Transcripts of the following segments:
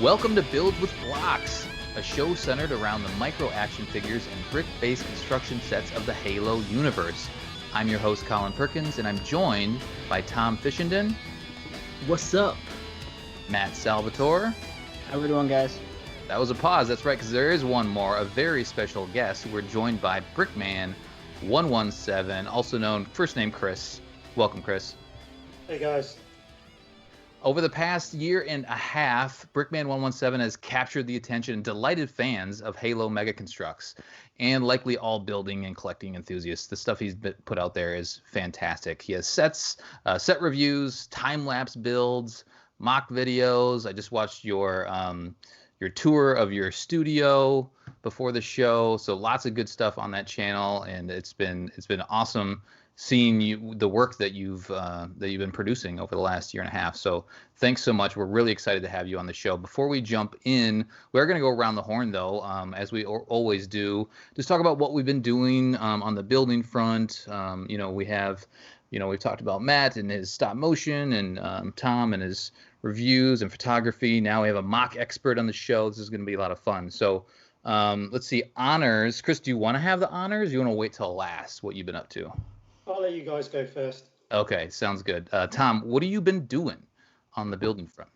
Welcome to Build with Blocks, a show centered around the micro action figures and brick-based construction sets of the Halo universe. I'm your host, Colin Perkins, and I'm joined by Tom Fishenden. What's up? Matt Salvatore. How we doing, guys? That was a pause, that's right, because there is one more, a very special guest. We're joined by Brickman117, also known, first name Chris. Welcome, Chris. Hey, guys. Over the past year and a half, Brickman117 has captured the attention and delighted fans of Halo Mega Constructs, and likely all building and collecting enthusiasts. The stuff he's put out there is fantastic. He has sets, set reviews, time-lapse builds, mock videos. I just watched your tour of your studio before the show, so lots of good stuff on that channel, and it's been awesome seeing the work that you've been producing over the last year and a half. So thanks so much. We're really excited to have you on the show. Before we jump in, we're going to go around the horn though, as we always do. Just talk about what we've been doing on the building front. We've talked about Matt and his stop motion, and Tom and his reviews and photography. Now we have a mock expert on the show. This is going to be a lot of fun. So let's see, honors. Chris, do you want to have the honors? Or you want to wait till last? What you've been up to? I'll let you guys go first. Okay, sounds good. Tom, what have you been doing on the building front?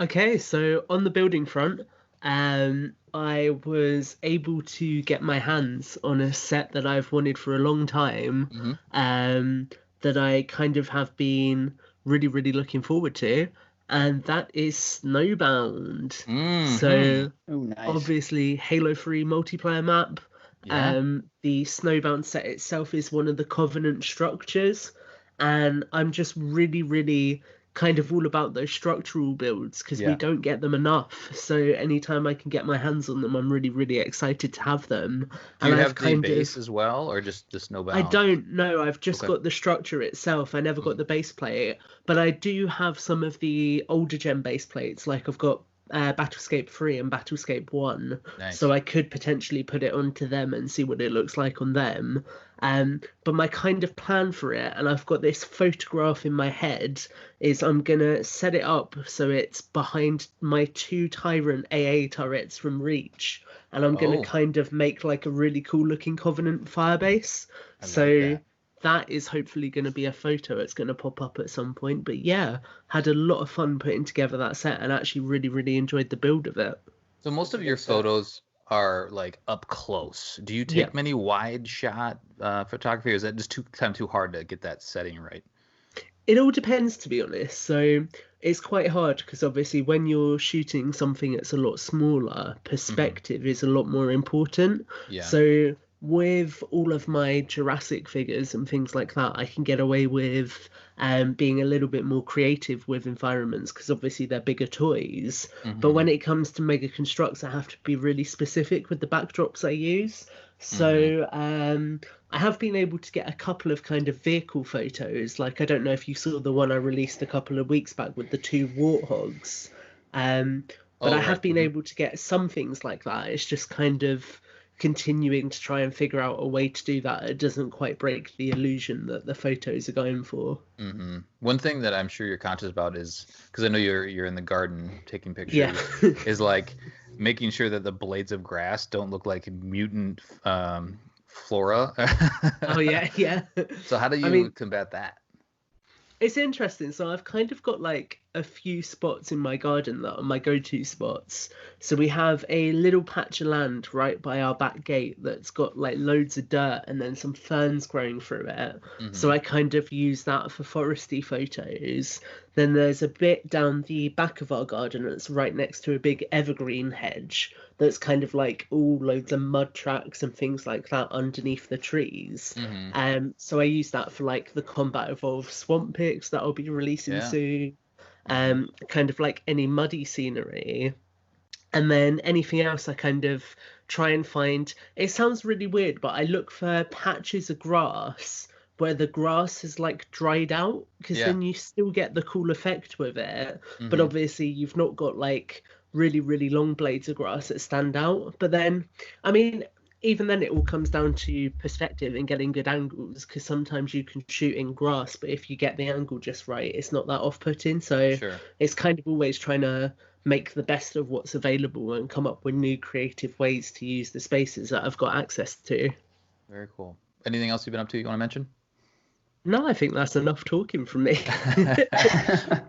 Okay, so on the building front, I was able to get my hands on a set that I've wanted for a long time, that I kind of have been really, really looking forward to, and that is Snowbound. Mm-hmm. So nice. Obviously Halo 3 multiplayer map. Yeah. The Snowbound set itself is one of the Covenant structures, and I'm just really, really kind of all about those structural builds because we don't get them enough. So anytime I can get my hands on them, I'm really, really excited to have them. Do you have the base as well, or just the Snowbound? I don't know. I've just got the structure itself. I never got the base plate, but I do have some of the older gen base plates. Like I've got Battlescape 3 and Battlescape 1. Nice. So I could potentially put it onto them and see what it looks like on them. But my kind of plan for it, and I've got this photograph in my head, is I'm going to set it up so it's behind my 2 Tyrant AA turrets from Reach. And I'm going to kind of make like a really cool looking Covenant firebase. So that is hopefully going to be a photo. It's going to pop up at some point. But yeah, had a lot of fun putting together that set and actually really, really enjoyed the build of it. So most of your photos are like up close. Do you take many wide shot photography, or is that just too hard to get that setting right? It all depends, to be honest. So it's quite hard because obviously when you're shooting something that's a lot smaller, perspective is a lot more important. Yeah. So with all of my Jurassic figures and things like that, I can get away with being a little bit more creative with environments because obviously they're bigger toys. But when it comes to Mega Constructs, I have to be really specific with the backdrops I use. So I have been able to get a couple of kind of vehicle photos. Like, I don't know if you saw the one I released a couple of weeks back with the 2 warthogs. But I have been able to get some things like that. It's just kind of continuing to try and figure out a way to do that. It doesn't quite break the illusion that the photos are going for. One thing that I'm sure you're conscious about is, because I know you're in the garden taking pictures, is like making sure that the blades of grass don't look like mutant flora. Oh yeah. So how do you combat that? It's interesting. So I've kind of got like a few spots in my garden that are my go-to spots. So we have a little patch of land right by our back gate that's got like loads of dirt and then some ferns growing through it. So I kind of use that for foresty photos. Then there's a bit down the back of our garden that's right next to a big evergreen hedge that's kind of like all loads of mud tracks and things like that underneath the trees. So I use that for like the Combat Evolved swamp pics that I'll be releasing soon. Kind of like any muddy scenery. And then anything else I kind of try and find. It sounds really weird, but I look for patches of grass where the grass is like dried out, because then you still get the cool effect with it. But obviously you've not got like really, really long blades of grass that stand out. But then, I mean, even then, it all comes down to perspective and getting good angles, because sometimes you can shoot in grass, but if you get the angle just right, it's not that off-putting. So Sure. it's kind of always trying to make the best of what's available and come up with new creative ways to use the spaces that I've got access to. Very cool. Anything else you've been up to you want to mention? No, I think that's enough talking from me.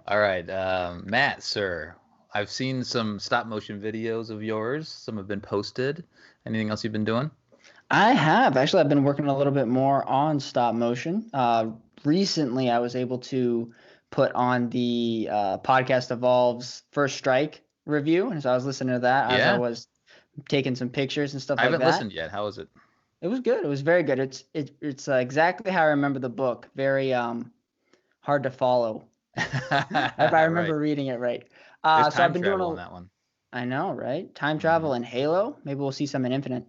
All right, Matt, sir. I've seen some stop motion videos of yours. Some have been posted. Anything else you've been doing? I have. Actually, I've been working a little bit more on stop motion. Recently, I was able to put on the Podcast Evolve's First Strike review. And so I was listening to that as I was taking some pictures and stuff I like that. haven't listened yet. How is it? It was good. It was very good. It's exactly how I remember the book. Very hard to follow. If I remember reading it right. There's so I've been travel doing on that one. I know, right? Time travel and Halo. Maybe we'll see some in Infinite.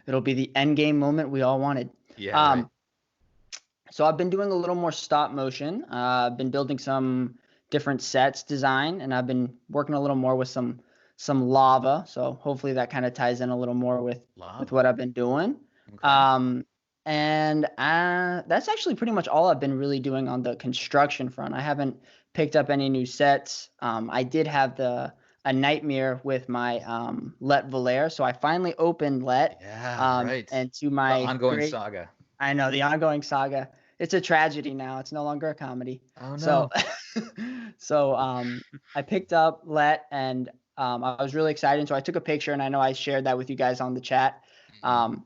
It'll be the end game moment we all wanted. Yeah. Right. So I've been doing a little more stop motion. I've been building some different sets design, and I've been working a little more with some lava. So hopefully that kind of ties in a little more with what I've been doing. Okay. And that's actually pretty much all I've been really doing on the construction front. I haven't picked up any new sets. I did have a nightmare with my Let Valere, so I finally opened Let. Yeah, right. And to my the ongoing saga. I know, the ongoing saga. It's a tragedy now. It's no longer a comedy. Oh no. So I picked up Let, and I was really excited. So I took a picture, and I know I shared that with you guys on the chat. And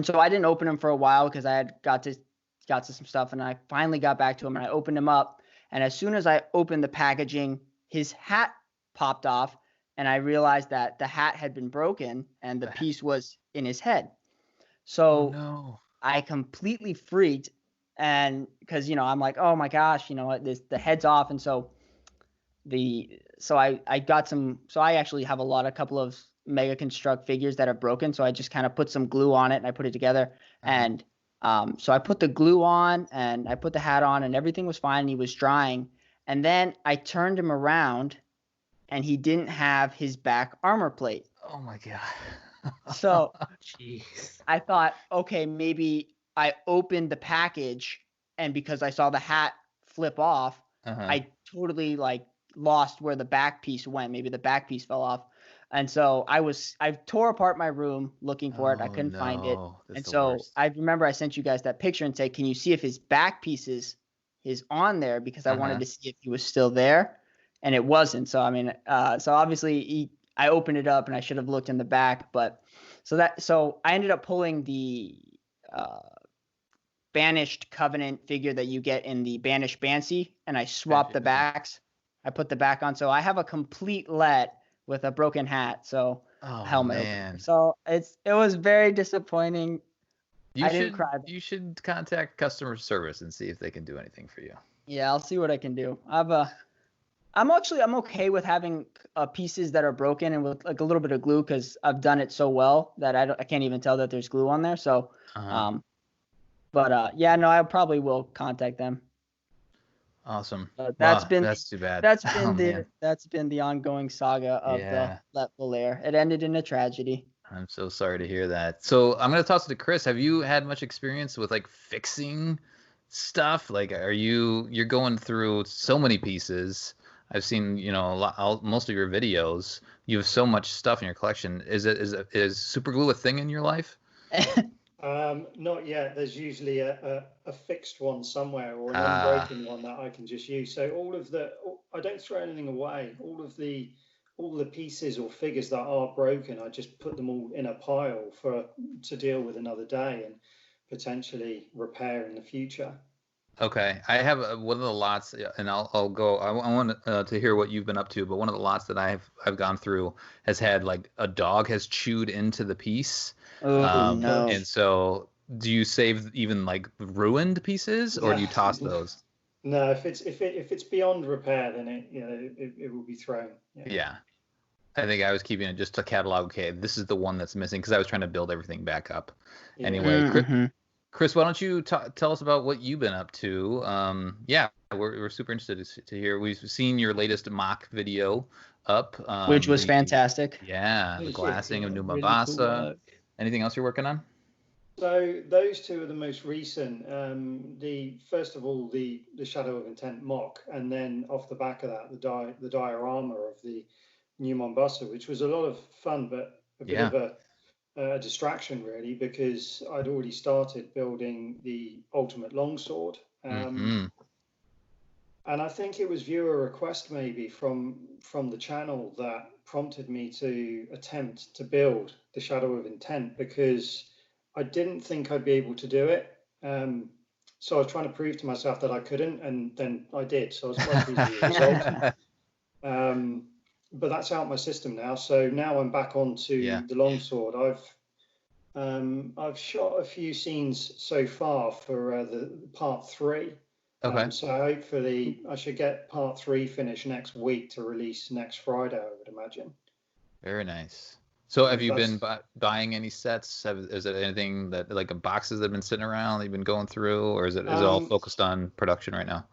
so I didn't open him for a while because I had got to some stuff, and I finally got back to him, and I opened him up. And as soon as I opened the packaging, his hat popped off, and I realized that the hat had been broken and the piece was in his head. So I completely freaked, and because I'm like, oh my gosh, the head's off, and so I got some. So I actually have a couple of Mega Construct figures that are broken, so I just kind of put some glue on it and I put it together. And so I put the glue on and I put the hat on, and everything was fine. And he was drying, and then I turned him around, and he didn't have his back armor plate. Oh my god. So jeez. I thought, okay, maybe I opened the package, and because I saw the hat flip off, I totally lost where the back piece went. Maybe the back piece fell off. And so I tore apart my room looking for it. I couldn't find it. And so I remember I sent you guys that picture and said, can you see if his back piece is on there? Because I wanted to see if he was still there, and it wasn't. So, I mean, so obviously I opened it up and I should have looked in the back, but so I ended up pulling the Banished Covenant figure that you get in the Banished Banshee, and I swapped the backs. I put the back on. So I have a complete Let with a broken hat. So helmet. Man. So it was very disappointing. I didn't cry. You should contact customer service and see if they can do anything for you. Yeah, I'll see what I can do. I'm okay with having pieces that are broken and with a little bit of glue, because I've done it so well that I can't even tell that there's glue on there. So, yeah, no, I probably will contact them. Awesome. That's too bad. That's been the ongoing saga of the Let Valere. It ended in a tragedy. I'm so sorry to hear that. So I'm gonna toss it to Chris. Have you had much experience with fixing stuff? You're going through so many pieces. I've seen most of your videos. You have so much stuff in your collection. Is super glue a thing in your life? Not yet. There's usually a fixed one somewhere, or an unbroken one that I can just use. So I don't throw anything away. All the pieces or figures that are broken, I just put them all in a pile to deal with another day and potentially repair in the future. Okay, I have one of the lots, and I'll go. I want to hear what you've been up to, but one of the lots that I've gone through has had a dog has chewed into the piece. Oh no! And so, do you save even ruined pieces, or do you toss those? No, if it's beyond repair, then it will be thrown. Yeah. I think I was keeping it just to catalog. Okay, this is the one that's missing, because I was trying to build everything back up. Yeah. Anyway, Chris, why don't you tell us about what you've been up to? Yeah, we're super interested to hear. We've seen your latest mock video up. Which was fantastic. Yeah, the glassing of New really Mombasa. cool. Anything else you're working on? So those two are the most recent. The first of all, the Shadow of Intent mock, and then off the back of that, the diorama of the New Mombasa, which was a lot of fun, but a bit of a distraction really, because I'd already started building the ultimate longsword. And I think it was viewer request maybe from the channel that prompted me to attempt to build the Shadow of Intent, because I didn't think I'd be able to do it. So I was trying to prove to myself that I couldn't, and then I did. So I was quite pleased with the result. But that's out my system now. So now I'm back onto the longsword. I've shot a few scenes so far for the part 3. Okay. So hopefully I should get part 3 finished next week to release next Friday, I would imagine. Very nice. So have you been buying any sets? Is it anything that like boxes that have been sitting around that you've been going through, or is it all focused on production right now?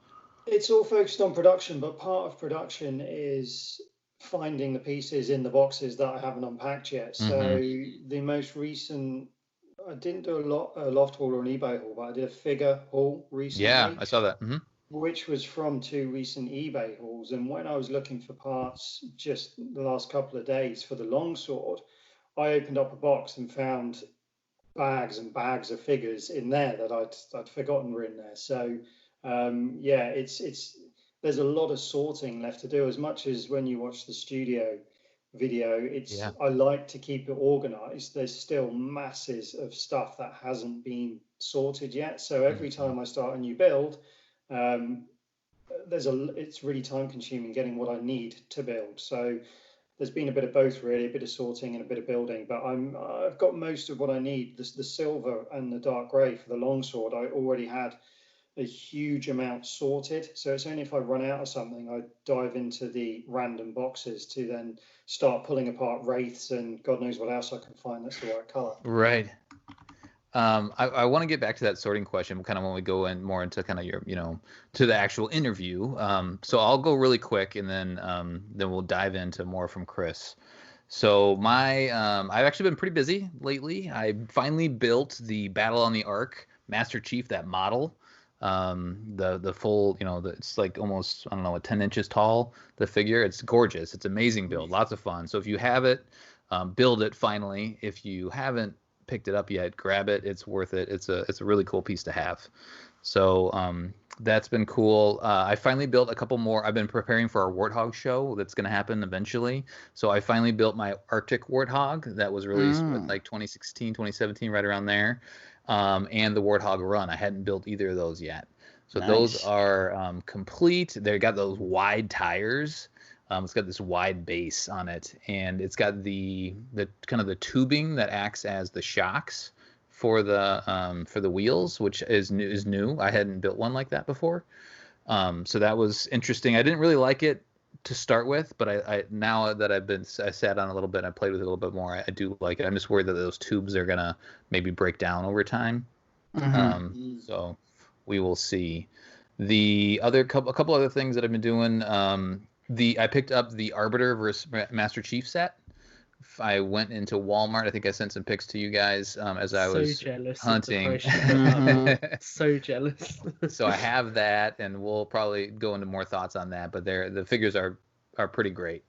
It's all focused on production, but part of production is finding the pieces in the boxes that I haven't unpacked yet. So the most recent, I didn't do a loft haul or an eBay haul, but I did a figure haul recently. Yeah, I saw that. Which was from 2 recent eBay hauls. And when I was looking for parts just the last couple of days for the longsword, I opened up a box and found bags and bags of figures in there that I'd forgotten were in there. So yeah, there's a lot of sorting left to do. As much as when you watch the studio video, I like to keep it organized. There's still masses of stuff that hasn't been sorted yet. So every time I start a new build, it's really time consuming getting what I need to build. So there's been a bit of both really, a bit of sorting and a bit of building, but I've got most of what I need. The silver and the dark grey for the longsword, I already had a huge amount sorted. So it's only if I run out of something, I dive into the random boxes to then start pulling apart wraiths and God knows what else I can find that's the right color. Right. I want to get back to that sorting question kind of when we go in more into kind of your, to the actual interview. So I'll go really quick and then we'll dive into more from Chris. So I've actually been pretty busy lately. I finally built the Battle on the Ark Master Chief, that model. The full, it's like almost, I don't know, 10 inches tall, the figure. It's gorgeous. It's amazing build. Lots of fun. So if you have it, build it finally. If you haven't picked it up yet, grab it. It's worth it. It's a really cool piece to have. So that's been cool. I finally built a couple more. I've been preparing for our Warthog show that's going to happen eventually. So I finally built my Arctic Warthog that was released with like 2016, 2017, right around there. And the Warthog Run. I hadn't built either of those yet. So those are complete. They got those wide tires. It's got this wide base on it, and it's got the kind of the tubing that acts as the shocks for the wheels, which is new. I hadn't built one like that before. So that was interesting. I didn't really like it to start with, but I now that I sat on a little bit, I played with it a little bit more. I do like it. I'm just worried that those tubes are gonna maybe break down over time. So we will see. A couple other things that I've been doing. I picked up the Arbiter versus Master Chief set. I went into Walmart. I think I sent some pics to you guys as I was hunting. So jealous. So I have that, and we'll probably go into more thoughts on that. But the figures are pretty great.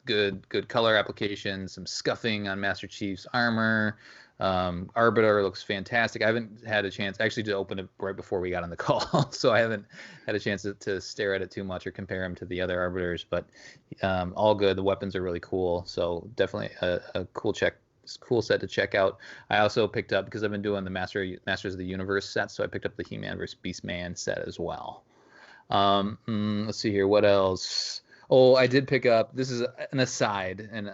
Good color application, some scuffing on Master Chief's armor. Arbiter looks fantastic. I haven't had a chance actually to open it right before we got on the call, so I haven't had a chance to stare at it too much or compare them to the other Arbiters, but all good. The weapons are really cool, so definitely a cool set to check out. I also picked up, because I've been doing the Masters of the Universe set, so I picked up the He-Man versus Beast-Man set as well. Let's see here, what else? Oh, I did pick up, this is an aside, and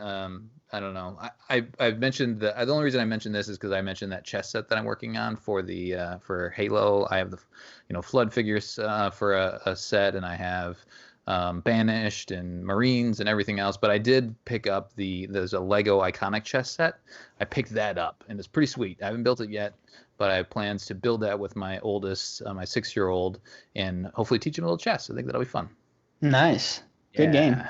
I don't know. I've mentioned the only reason I mentioned this is because I mentioned that chess set that I'm working on for for Halo. I have the Flood figures for a set, and I have Banished and Marines and everything else. But I did pick up there's a Lego Iconic chess set. I picked that up, and it's pretty sweet. I haven't built it yet, but I have plans to build that with my oldest, my 6-year-old, and hopefully teach him a little chess. I think that'll be fun. Nice. Good game.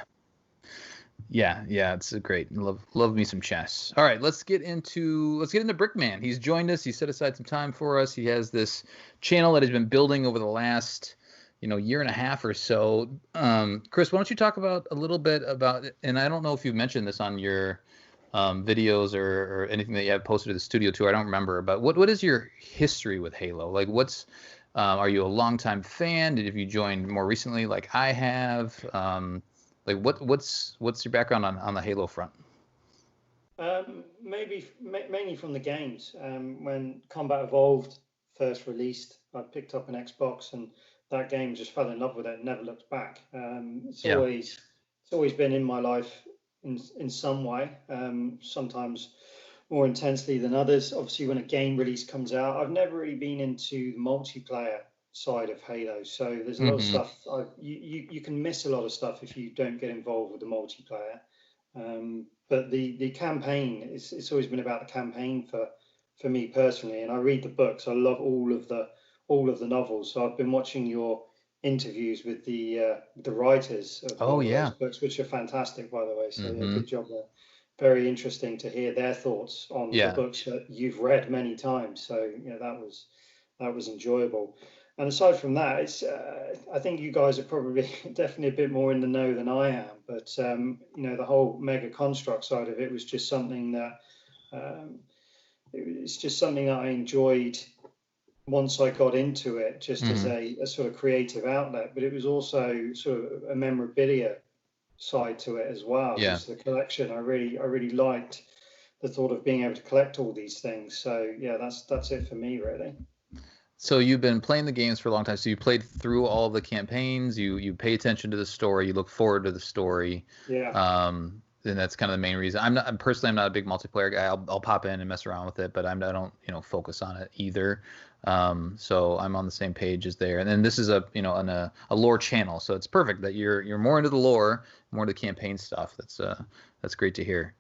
Yeah, it's a great. Love me some chess. All right, let's get into Brickman. He's joined us. He set aside some time for us. He has this channel that he's been building over the last, year and a half or so. Chris, why don't you talk about a little bit about it? And I don't know if you've mentioned this on your videos or anything that you have posted to the studio tour. I don't remember, but what is your history with Halo? Like, are you a longtime fan? Have you joined more recently, like I have? Like what's your background on the Halo front? Mainly from the games. When Combat Evolved first released, I picked up an Xbox, and that game just fell in love with it and never looked back. It's always been in my life in some way. Sometimes more intensely than others. Obviously, when a game release comes out, I've never really been into the multiplayer side of Halo, so there's a lot of stuff you can miss a lot of stuff if you don't get involved with the multiplayer, but the campaign, it's always been about the campaign for me personally, and I read the books. I love all of the novels, so I've been watching your interviews with the writers of those books, which are fantastic, by the way, so good job there. Very interesting to hear their thoughts on the books that you've read many times, so that was enjoyable. And aside from that, it's I think you guys are probably definitely a bit more in the know than I am. But the whole mega construct side of it was just something that it's just something that I enjoyed once I got into it, just as a sort of creative outlet. But it was also sort of a memorabilia side to it as well. Yeah. Just the collection. I really liked the thought of being able to collect all these things. So yeah, that's it for me, really. So you've been playing the games for a long time. So you played through all the campaigns. You pay attention to the story. You look forward to the story. Yeah. And that's kind of the main reason. I'm not a big multiplayer guy. I'll pop in and mess around with it, but I don't focus on it either. So I'm on the same page as there. And then this is a lore channel, so it's perfect that you're more into the lore, more into the campaign stuff. That's great to hear.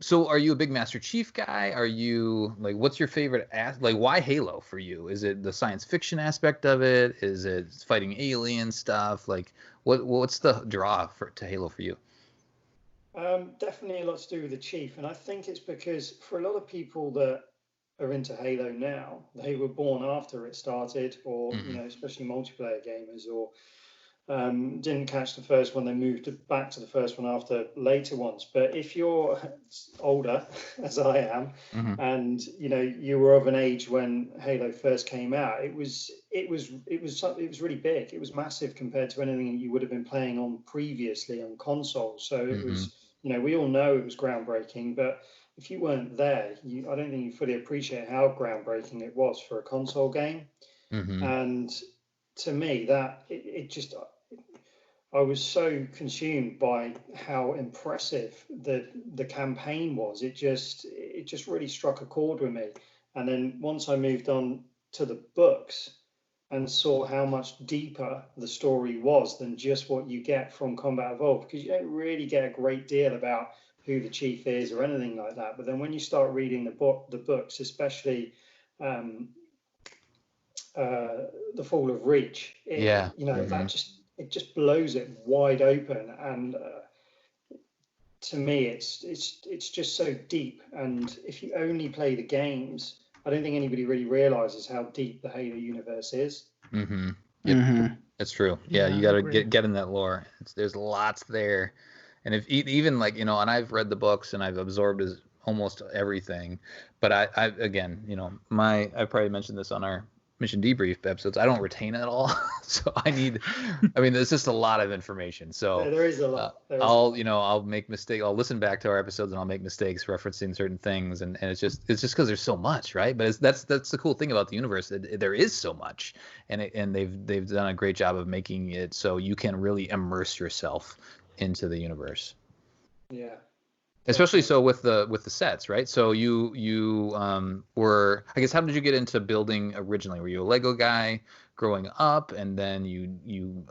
So are you a big Master Chief guy? Are you like, what's your favorite why Halo for you? Is it the science fiction aspect of it? Is it fighting alien stuff? Like what's the draw to Halo for you? Definitely a lot to do with the Chief, and I think it's because for a lot of people that are into Halo now, they were born after it started, or especially multiplayer gamers, or didn't catch the first one, they moved back to the first one after later ones. But if you're older, as I am, and you were of an age when Halo first came out, it was really big. It was massive compared to anything you would have been playing on previously on consoles. So it was, we all know it was groundbreaking, but if you weren't there, I don't think you fully appreciate how groundbreaking it was for a console game. And to me, that it just, I was so consumed by how impressive the campaign was. It just really struck a chord with me. And then once I moved on to the books and saw how much deeper the story was than just what you get from Combat Evolved, because you don't really get a great deal about who the Chief is or anything like that. But then when you start reading the books, especially The Fall of Reach, it just blows it wide open. And to me, it's just so deep. And if you only play the games, I don't think anybody really realizes how deep the Halo universe is. It's true. Yeah, you got to get in that lore. There's lots there. And if even and I've read the books and I've absorbed almost everything, but I again, I probably mentioned this on our mission debrief episodes, I don't retain it all. So there's just a lot of information. So yeah, there is a lot. I'll make mistakes. I'll listen back to our episodes and I'll make mistakes referencing certain things. And it's just because there's so much, right? But that's the cool thing about the universe. There is so much, and they've done a great job of making it so you can really immerse yourself into the universe. Yeah. Especially so with the sets, right? So you were, I guess, how did you get into building originally? Were you a Lego guy growing up, and then you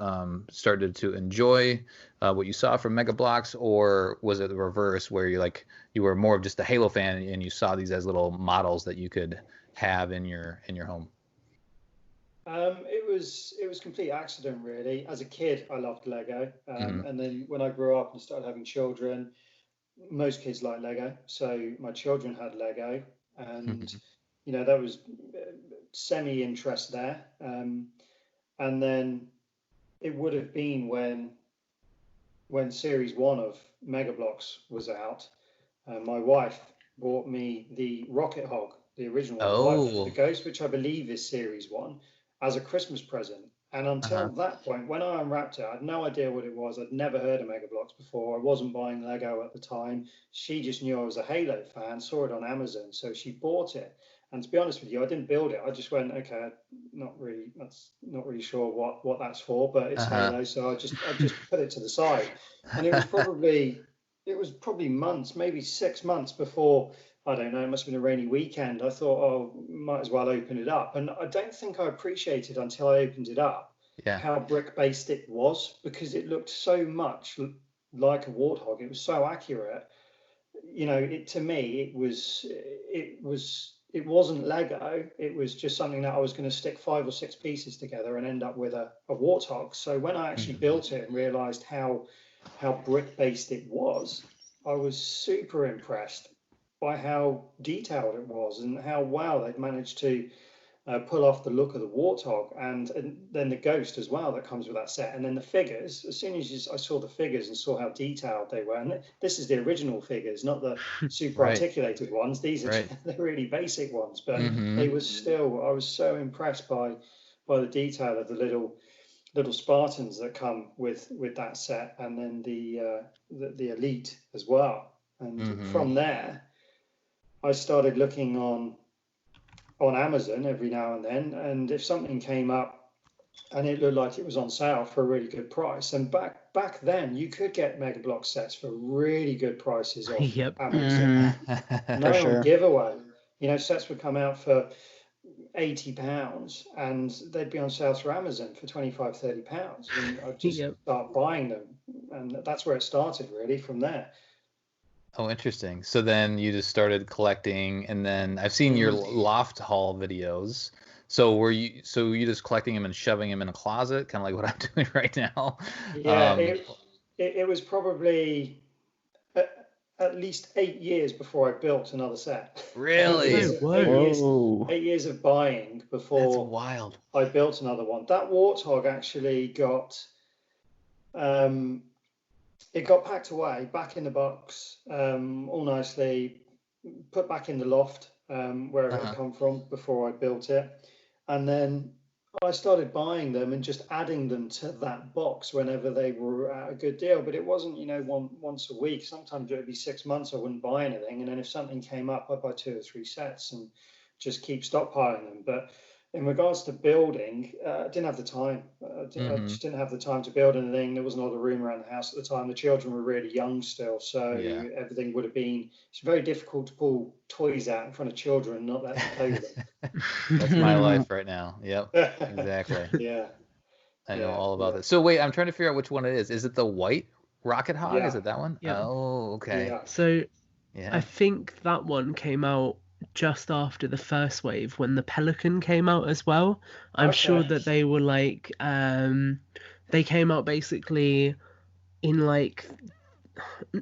started to enjoy what you saw from Mega Bloks, or was it the reverse where you were more of just a Halo fan and you saw these as little models that you could have in your home? It was complete accident, really. As a kid, I loved Lego, and then when I grew up and started having children, most kids like Lego, so my children had Lego, and that was semi interest there. And then it would have been when Series 1 of Mega Bloks was out. My wife bought me the Rocket Hog, the original one, the Ghost, which I believe is Series 1, as a Christmas present. And until that point, when I unwrapped it, I had no idea what it was. I'd never heard of Mega Bloks before. I wasn't buying Lego at the time. She just knew I was a Halo fan, saw it on Amazon, so she bought it. And to be honest with you, I didn't build it. I just went, okay, not really sure what that's for, but it's Halo, so I just put it to the side. And it was probably months, maybe 6 months before, I don't know, it must have been a rainy weekend. I thought, oh, might as well open it up. And I don't think I appreciated until I opened it up how brick-based it was, because it looked so much like a warthog. It was so accurate. To me, it wasn't Lego. It was just something that I was going to stick 5 or 6 pieces together and end up with a warthog. So when I actually built it and realized how brick-based it was, I was super impressed by how detailed it was and how well they'd managed to pull off the look of the warthog and then the Ghost as well that comes with that set. And then the figures, as soon as I saw the figures and saw how detailed they were, and this is the original figures, not the super articulated ones. These are the really basic ones, but they was still, I was so impressed by the detail of the little Spartans that come with that set, and then the Elite as well. And from there, I started looking on Amazon every now and then, and if something came up and it looked like it was on sale for a really good price, and back then you could get Mega Block sets for really good prices off Amazon. No giveaway. Sets would come out for £80 and they'd be on sale through Amazon for £25-30, and I'd just start buying them, and that's where it started really from there. Oh, interesting. So then you just started collecting, and then I've seen your loft haul videos. So were you just collecting them and shoving them in a closet, kind of like what I'm doing right now? Yeah, it was probably at least 8 years before I built another set. Really? 8 years of buying before. That's wild. I built another one. That warthog actually got it got packed away back in the box, all nicely put back in the loft where it had come from before I built it, and then I started buying them and just adding them to that box whenever they were at a good deal. But it wasn't, once a week. Sometimes it would be 6 months I wouldn't buy anything, and then if something came up, I'd buy 2 or 3 sets and just keep stockpiling them. But in regards to building, I didn't have the time. I just didn't have the time to build anything. There wasn't a lot of room around the house at the time. The children were really young still, so everything would have been. It's very difficult to pull toys out in front of children and not let them play with them. That's my life right now. Yep, exactly. Yeah. I know all about this. So wait, I'm trying to figure out which one it is. Is it the white Rocket Hog? Yeah. Is it that one? Yeah. Oh, okay. Yeah. So I think that one came out just after the first wave when the Pelican came out as well. I'm sure that they were like they came out basically in like,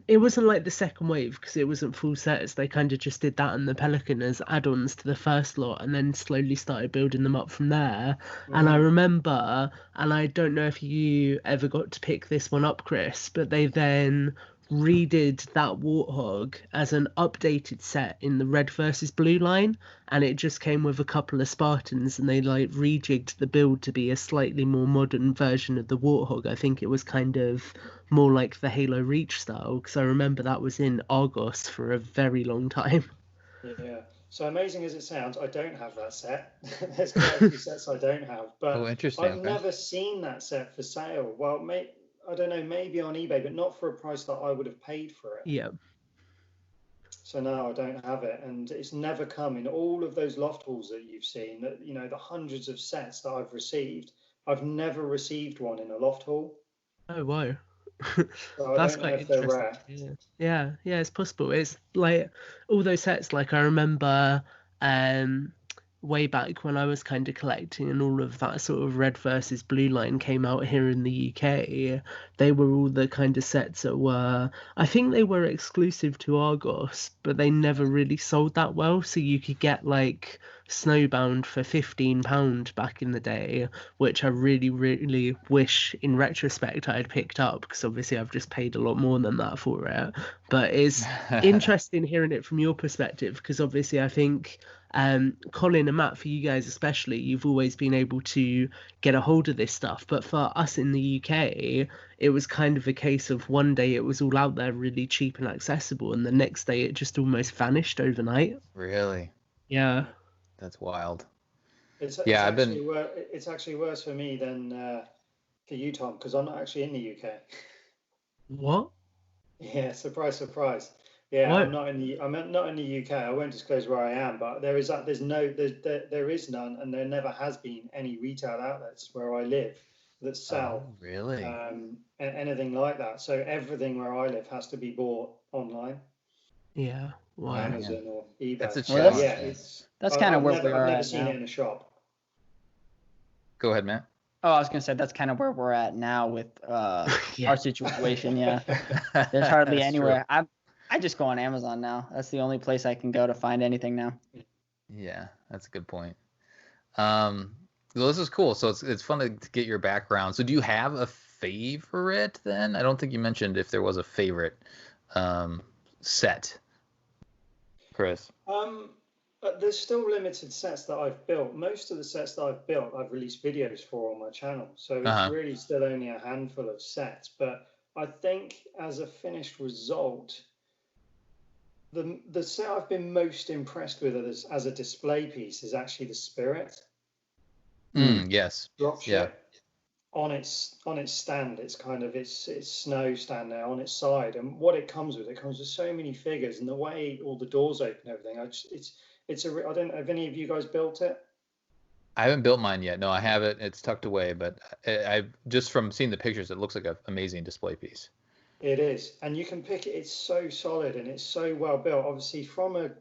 it wasn't like the second wave because it wasn't full sets. They kind of just did that and the Pelican as add-ons to the first lot, and then slowly started building them up from there. And I remember, and I don't know if you ever got to pick this one up, Chris, but they then redid that Warthog as an updated set in the red versus blue line, and it just came with a couple of Spartans, and they like rejigged the build to be a slightly more modern version of the Warthog. I think it was kind of more like the Halo Reach style, because I remember that was in Argos for a very long time. Yeah. So amazing as it sounds, I don't have that set. There's quite a few sets I don't have, but I've never seen that set for sale. Well, I don't know, maybe on eBay, but not for a price that I would have paid for it. Yeah. So no, I don't have it, and it's never come in all of those loft hauls that you've seen. That the hundreds of sets that I've received, I've never received one in a loft haul. Oh wow. So that's quite interesting. Yeah, it's possible. It's like all those sets. Like I remember, way back when I was kind of collecting and all of that sort of red versus blue line came out here in the UK, they were all the kind of sets that were, I think they were exclusive to Argos, but they never really sold that well. So you could get like Snowbound for £15 back in the day, which I really, really wish in retrospect I had picked up, because obviously I've just paid a lot more than that for it. But it's interesting hearing it from your perspective, because obviously I think Colin and Matt, for you guys especially, you've always been able to get a hold of this stuff. But for us in the UK, it was kind of a case of one day it was all out there really cheap and accessible, and the next day it just almost vanished overnight. Really? Yeah. That's wild. It's Yeah, it's actually worse for me than for you, Tom, because I'm not actually in the UK. What? Yeah, surprise, surprise. Yeah, What? I'm not in the UK. I won't disclose where I am, but there is none, and there never has been any retail outlets where I live that sell really? anything like that. So everything where I live has to be bought online, Yeah. Wow. Amazon or eBay. That's a So, challenge. yeah, That's kind of where we're I've never at seen now. it in a shop. Go ahead, Matt. Oh, I was gonna say that's kind of where we're at now with Yeah. our situation. Yeah, there's hardly That's anywhere. true. I just go on Amazon now. That's the only place I can go to find anything now. Yeah, that's a good point. Well, this is cool. So it's fun to get your background. So do you have a favorite then? I don't think you mentioned if there was a favorite set, Chris. But there's still limited sets that I've built. Most of the sets that I've built, I've released videos for on my channel. So it's really still only a handful of sets. But I think as a finished result, the set I've been most impressed with as a display piece is actually the Spirit. Yes. Dropship. Yeah. On its stand, it's kind of its snow stand there on its side, and what it comes with so many figures, and the way all the doors open and everything. I don't know if any of you guys built it. I haven't built mine yet. No, I have it. It's tucked away, but I just from seeing the pictures, it looks like an amazing display piece. It is, and you can pick it. It's so solid and it's so well built. Obviously, from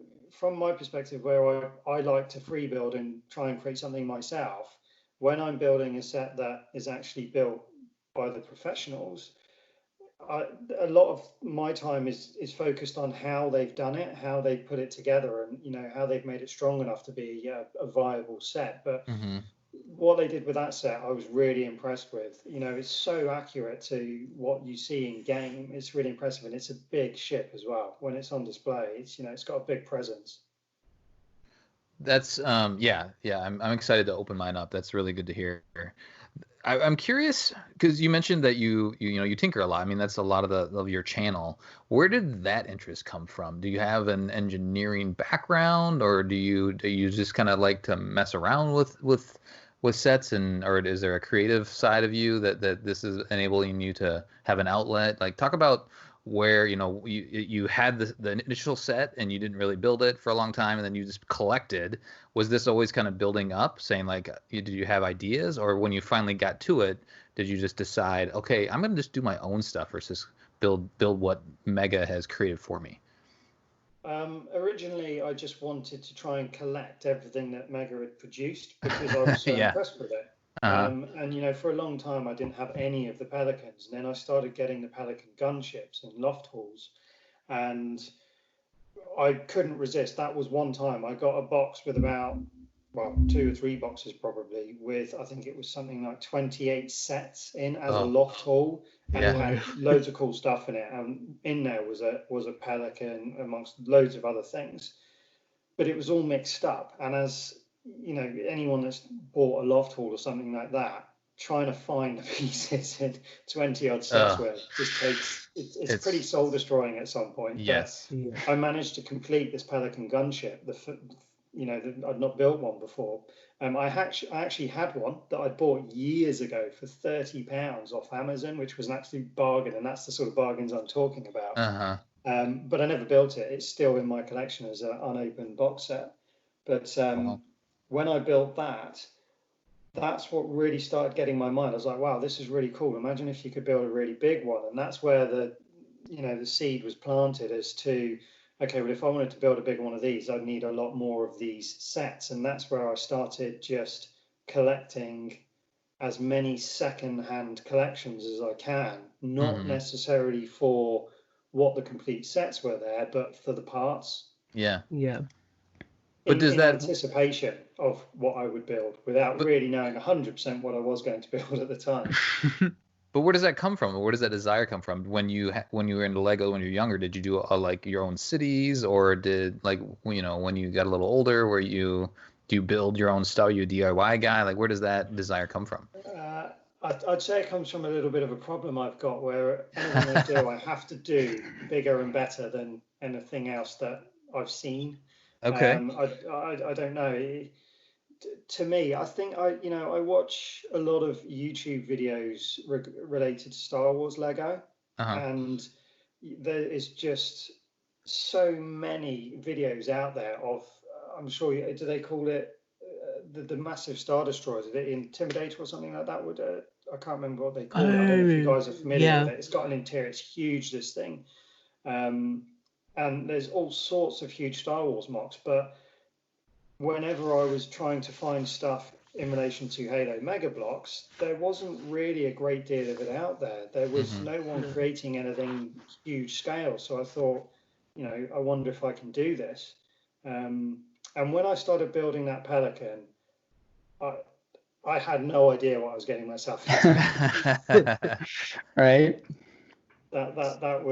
my perspective, where I like to free build and try and create something myself. When I'm building a set that is actually built by the professionals, a lot of my time is focused on how they've done it, how they've put it together, and how they've made it strong enough to be a viable set. But what they did with that set, I was really impressed with. It's so accurate to what you see in game. It's really impressive, and it's a big ship as well. When it's on display, it's got a big presence. That's yeah. I'm excited to open mine up. That's really good to hear. I'm curious because you mentioned that you tinker a lot. I mean, that's a lot of your channel. Where did that interest come from? Do you have an engineering background, or do you just kind of like to mess around with sets, or is there a creative side of you that this is enabling you to have an outlet? Like, talk about where you had the initial set and you didn't really build it for a long time, and then you just collected. Was this always kind of building up, saying like, did you have ideas, or when you finally got to it, did you just decide, okay, I'm gonna just do my own stuff versus build what Mega has created for me? Originally, I just wanted to try and collect everything that Mega had produced because I was so impressed with it. And for a long time, I didn't have any of the Pelicans. And then I started getting the Pelican gunships and loft hauls, and I couldn't resist. That was one time I got a box with about, 2 or 3 boxes probably, with I think it was something like 28 sets in as a loft haul, and it had loads of cool stuff in it. And in there was a Pelican amongst loads of other things, but it was all mixed up. And as anyone that's bought a loft haul or something like that, trying to find the pieces in 20 odd sets where it just takes it's pretty soul destroying at some point. Yes. But I managed to complete this Pelican gunship. I'd not built one before. I actually had one that I bought years ago for £30 off Amazon, which was an absolute bargain, and that's the sort of bargains I'm talking about. But I never built it. It's still in my collection as an unopened box set. But when I built that, that's what really started getting my mind. I was like, wow, this is really cool. Imagine if you could build a really big one. And that's where the seed was planted as to, okay, well, if I wanted to build a big one of these, I'd need a lot more of these sets. And that's where I started just collecting as many second-hand collections as I can, not necessarily for what the complete sets were there, but for the parts. Yeah. Yeah. But does in that anticipation of what I would build without really knowing 100% what I was going to build at the time. But where does that come from? Where does that desire come from? When you were into Lego when you were younger, did you do like your own cities, or did like when you got a little older, do you build your own stuff? Are you a DIY guy? Like, where does that desire come from? I'd say it comes from a little bit of a problem I've got, where anything I do, I have to do bigger and better than anything else that I've seen. Okay. I don't know. To me, I think I watch a lot of YouTube videos related to Star Wars Lego, and there is just so many videos out there of, I'm sure, do they call it the massive Star Destroyers? Is it Intimidator or something like that? I can't remember what they call it. I don't know if you guys are familiar with it. It's got an interior. It's huge, this thing. And there's all sorts of huge Star Wars mocks, but whenever I was trying to find stuff in relation to Halo Mega Blocks, there wasn't really a great deal of it out there. There was no one creating anything huge scale. So I thought, I wonder if I can do this. And when I started building that Pelican, I had no idea what I was getting myself into. Right. That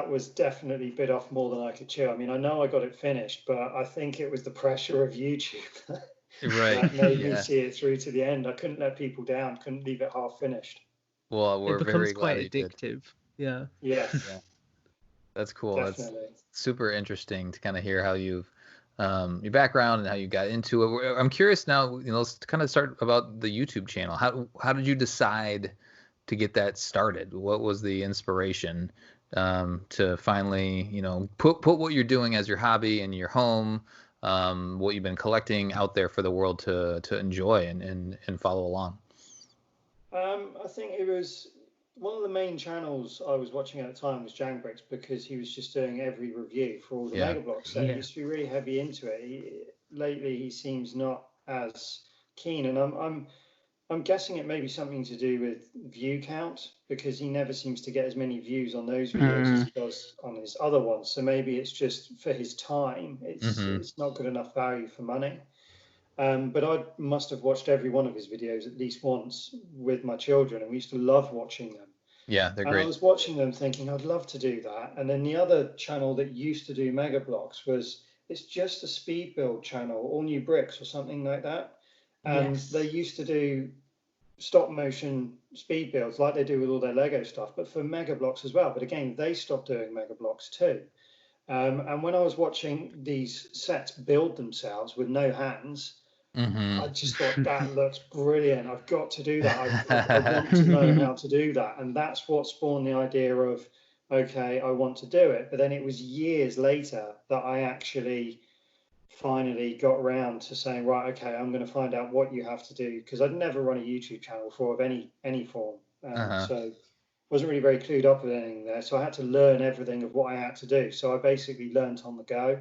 was definitely bit off more than I could chew. I mean, I know I got it finished, but I think it was the pressure of YouTube that made me see it through to the end. I couldn't let people down, couldn't leave it half finished. Well, we're very glad quite addictive. Yeah. Yes. Yeah. That's cool. Definitely. That's super interesting to kind of hear how you've your background and how you got into it. I'm curious now, let's kind of start about the YouTube channel. How did you decide to get that started? What was the inspiration to finally, put what you're doing as your hobby in your home, what you've been collecting out there for the world to enjoy and follow along? I think it was one of the main channels I was watching at the time was Jangbricks, because he was just doing every review for all the Mega Blocks. So he used to be really heavy into it. Lately, he seems not as keen, and I'm guessing it may be something to do with view count, because he never seems to get as many views on those videos as he does on his other ones. So maybe it's just for his time. It's not good enough value for money. But I must have watched every one of his videos at least once with my children, and we used to love watching them. Yeah, they're great. And I was watching them thinking, I'd love to do that. And then the other channel that used to do Mega Blocks it's just a speed build channel, All New Bricks or something like that. And they used to do stop motion speed builds like they do with all their Lego stuff, but for Mega Blocks as well. But again, they stopped doing Mega Blocks too. And when I was watching these sets build themselves with no hands, I just thought, that looks brilliant. I've got to do that. I want to know how to do that. And that's what spawned the idea of, okay, I want to do it. But then it was years later that I actually finally got around to saying, right, okay, I'm going to find out what you have to do, because I'd never run a YouTube channel before of any form. So wasn't really very clued up with anything there. So I had to learn everything of what I had to do. So I basically learned on the go,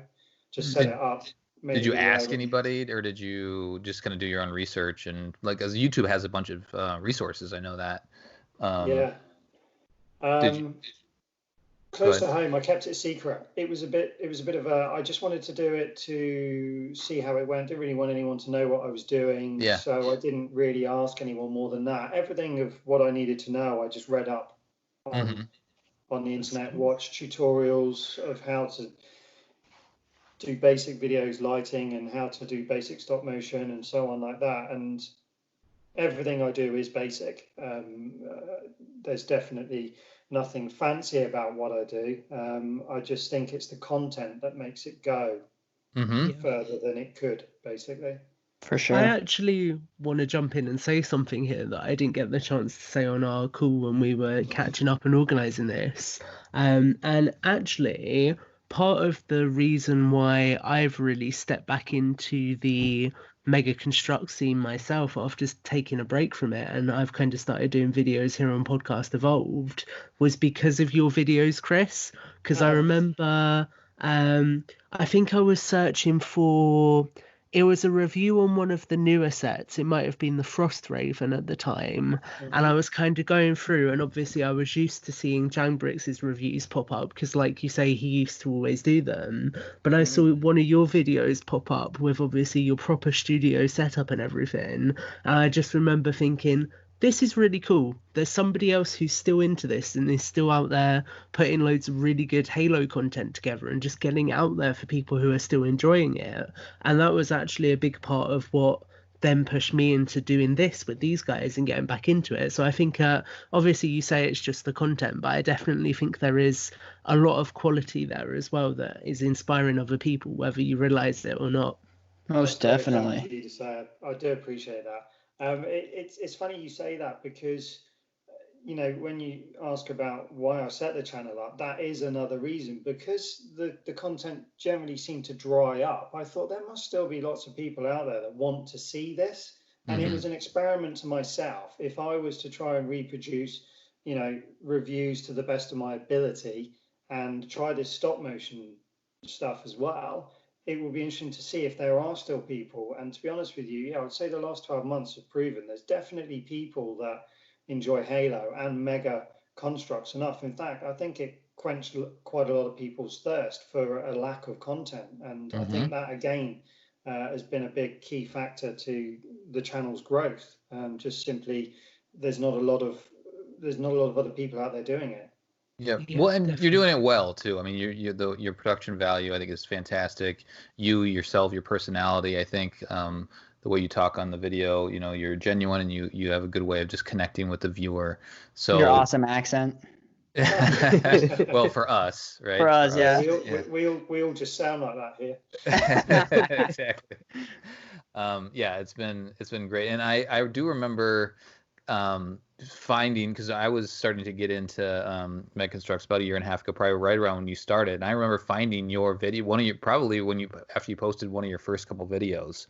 just set it up. Did you ask anybody, or did you just kind of do your own research? And like, as YouTube has a bunch of resources, I know that. Close to home, I kept it secret. It was a bit of a, I just wanted to do it to see how it went. Didn't really want anyone to know what I was doing. Yeah. So I didn't really ask anyone more than that. Everything of what I needed to know, I just read up on the internet, watched tutorials of how to do basic videos, lighting, and how to do basic stop motion and so on like that. And everything I do is basic. There's definitely nothing fancy about what I do. I just think it's the content that makes it go further than it could, basically. For sure. I actually want to jump in and say something here that I didn't get the chance to say on our call when we were catching up and organising this. And actually, part of the reason why I've really stepped back into the Mega Construct scene myself after taking a break from it, and I've kind of started doing videos here on Podcast Evolved, was because of your videos, Chris. Because I remember I think I was searching for. It was a review on one of the newer sets. It might have been the Frost Raven at the time, and I was kind of going through. And obviously, I was used to seeing Jangbrix's reviews pop up because, like you say, he used to always do them. But I saw one of your videos pop up with obviously your proper studio setup and everything, and I just remember thinking, this is really cool. There's somebody else who's still into this and is still out there putting loads of really good Halo content together and just getting it out there for people who are still enjoying it. And that was actually a big part of what then pushed me into doing this with these guys and getting back into it. So I think obviously you say it's just the content, but I definitely think there is a lot of quality there as well that is inspiring other people, whether you realize it or not. Most That's very kind of definitely. you to say. I do appreciate that. It's funny you say that because when you ask about why I set the channel up, that is another reason, because the content generally seemed to dry up. I thought there must still be lots of people out there that want to see this. And it was an experiment to myself. If I was to try and reproduce, reviews to the best of my ability and try this stop motion stuff as well, it will be interesting to see if there are still people. And to be honest with you, I would say the last 12 months have proven there's definitely people that enjoy Halo and Mega constructs enough. In fact, I think it quenched quite a lot of people's thirst for a lack of content. And I think that, again, has been a big key factor to the channel's growth. Just simply, there's not a lot of other people out there doing it. Yeah. Yeah, Well, and definitely. you're doing it well too. I mean, your production value, I think, is fantastic. You yourself, your personality, I think, the way you talk on the video, you're genuine and you have a good way of just connecting with the viewer. So Your awesome accent. well, for us, right? For us, yeah. We all just sound like that here. Exactly. Yeah, it's been great, and I do remember finding, because I was starting to get into Meg Constructs about a year and a half ago, probably right around when you started, and I remember finding your video, after you posted one of your first couple videos.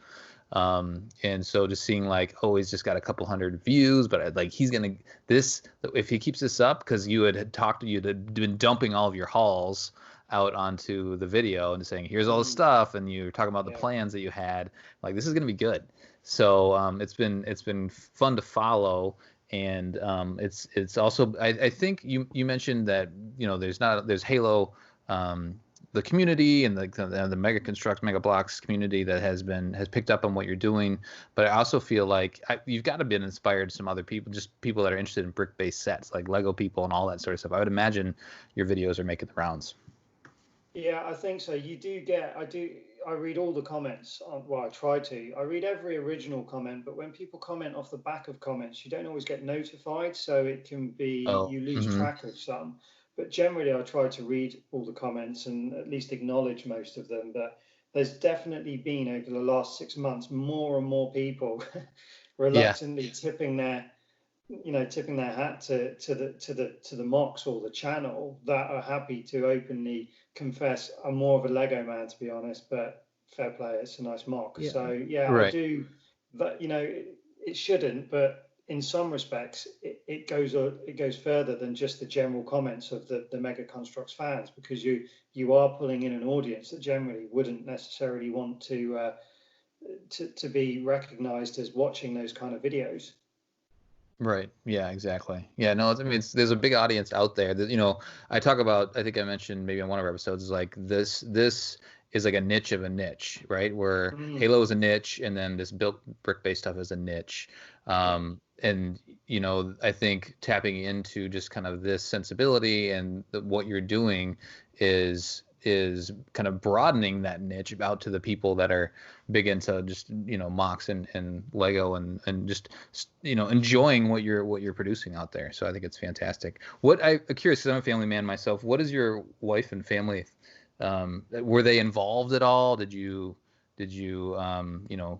And so just seeing like, oh, he's just got a couple hundred views, but like if he keeps this up, because you'd been dumping all of your hauls out onto the video and saying, here's all the stuff, and you were talking about the plans that you had, like, this is going to be good. So it's been fun to follow. And it's also, I think you mentioned that there's Halo, the community and the Mega Construct, Mega Blocks community that has picked up on what you're doing, but I also feel like you've got to be inspired some other people, just people that are interested in brick-based sets, like Lego people and all that sort of stuff. I would imagine your videos are making the rounds. Yeah, I think so. I read all the comments. Well, I try to. I read every original comment, but when people comment off the back of comments, you don't always get notified, so it can be you lose track of some. But generally, I try to read all the comments and at least acknowledge most of them. But there's definitely been, over the last 6 months, more and more people reluctantly tipping their hat to the mocks or the channel, that are happy to openly confess, I'm more of a Lego man, to be honest, but fair play, it's a nice mock. Yeah. So yeah, right. I do that. It shouldn't, but in some respects it goes further than just the general comments of the Mega Constructs fans, because you are pulling in an audience that generally wouldn't necessarily want to be recognized as watching those kind of videos. Right. Yeah, exactly. Yeah, no, there's a big audience out there that, I talk about, I think I mentioned maybe on one of our episodes, is like this is like a niche of a niche, right? Where Halo is a niche, and then this built brick-based stuff is a niche. And, I think tapping into just kind of this sensibility and what you're doing is kind of broadening that niche out to the people that are big into just mocks and Lego and just enjoying what you're producing out there. So I think it's fantastic. I'm curious, because I'm a family man myself, what is your wife and family, were they involved at all? Did you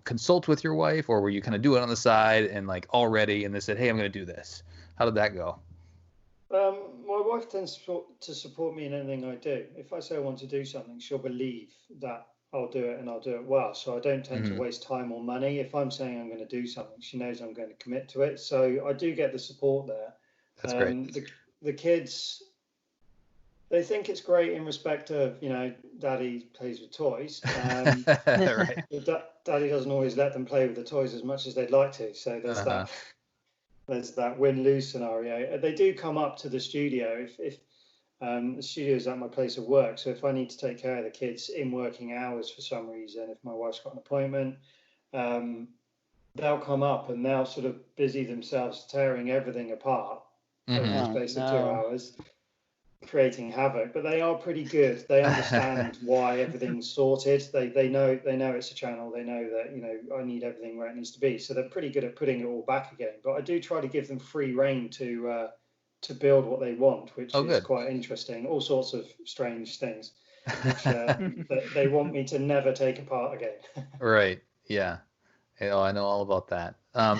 consult with your wife, or were you kind of do it on the side and like already, and they said, hey, I'm going to do this? How did that go? My wife tends to support me in anything I do. If I say I want to do something, she'll believe that I'll do it, and I'll do it well. So I don't tend to waste time or money. If I'm saying I'm going to do something, she knows I'm going to commit to it. So I do get the support there. That's great. The kids, They think it's great in respect of, daddy plays with toys. Right. Daddy doesn't always let them play with the toys as much as they'd like to. So there's that win-lose scenario. They do come up to the studio if the studio is at my place of work. So if I need to take care of the kids in working hours for some reason, if my wife's got an appointment, they'll come up and they'll sort of busy themselves tearing everything apart over the space of 2 hours, creating havoc. But they are pretty good. They understand why everything's sorted. They know it's a channel. They know that I need everything where it needs to be. So they're pretty good at putting it all back again. But I do try to give them free rein to build what they want, which is quite interesting. All sorts of strange things, which they want me to never take apart again. Right. Yeah. Oh, I know all about that.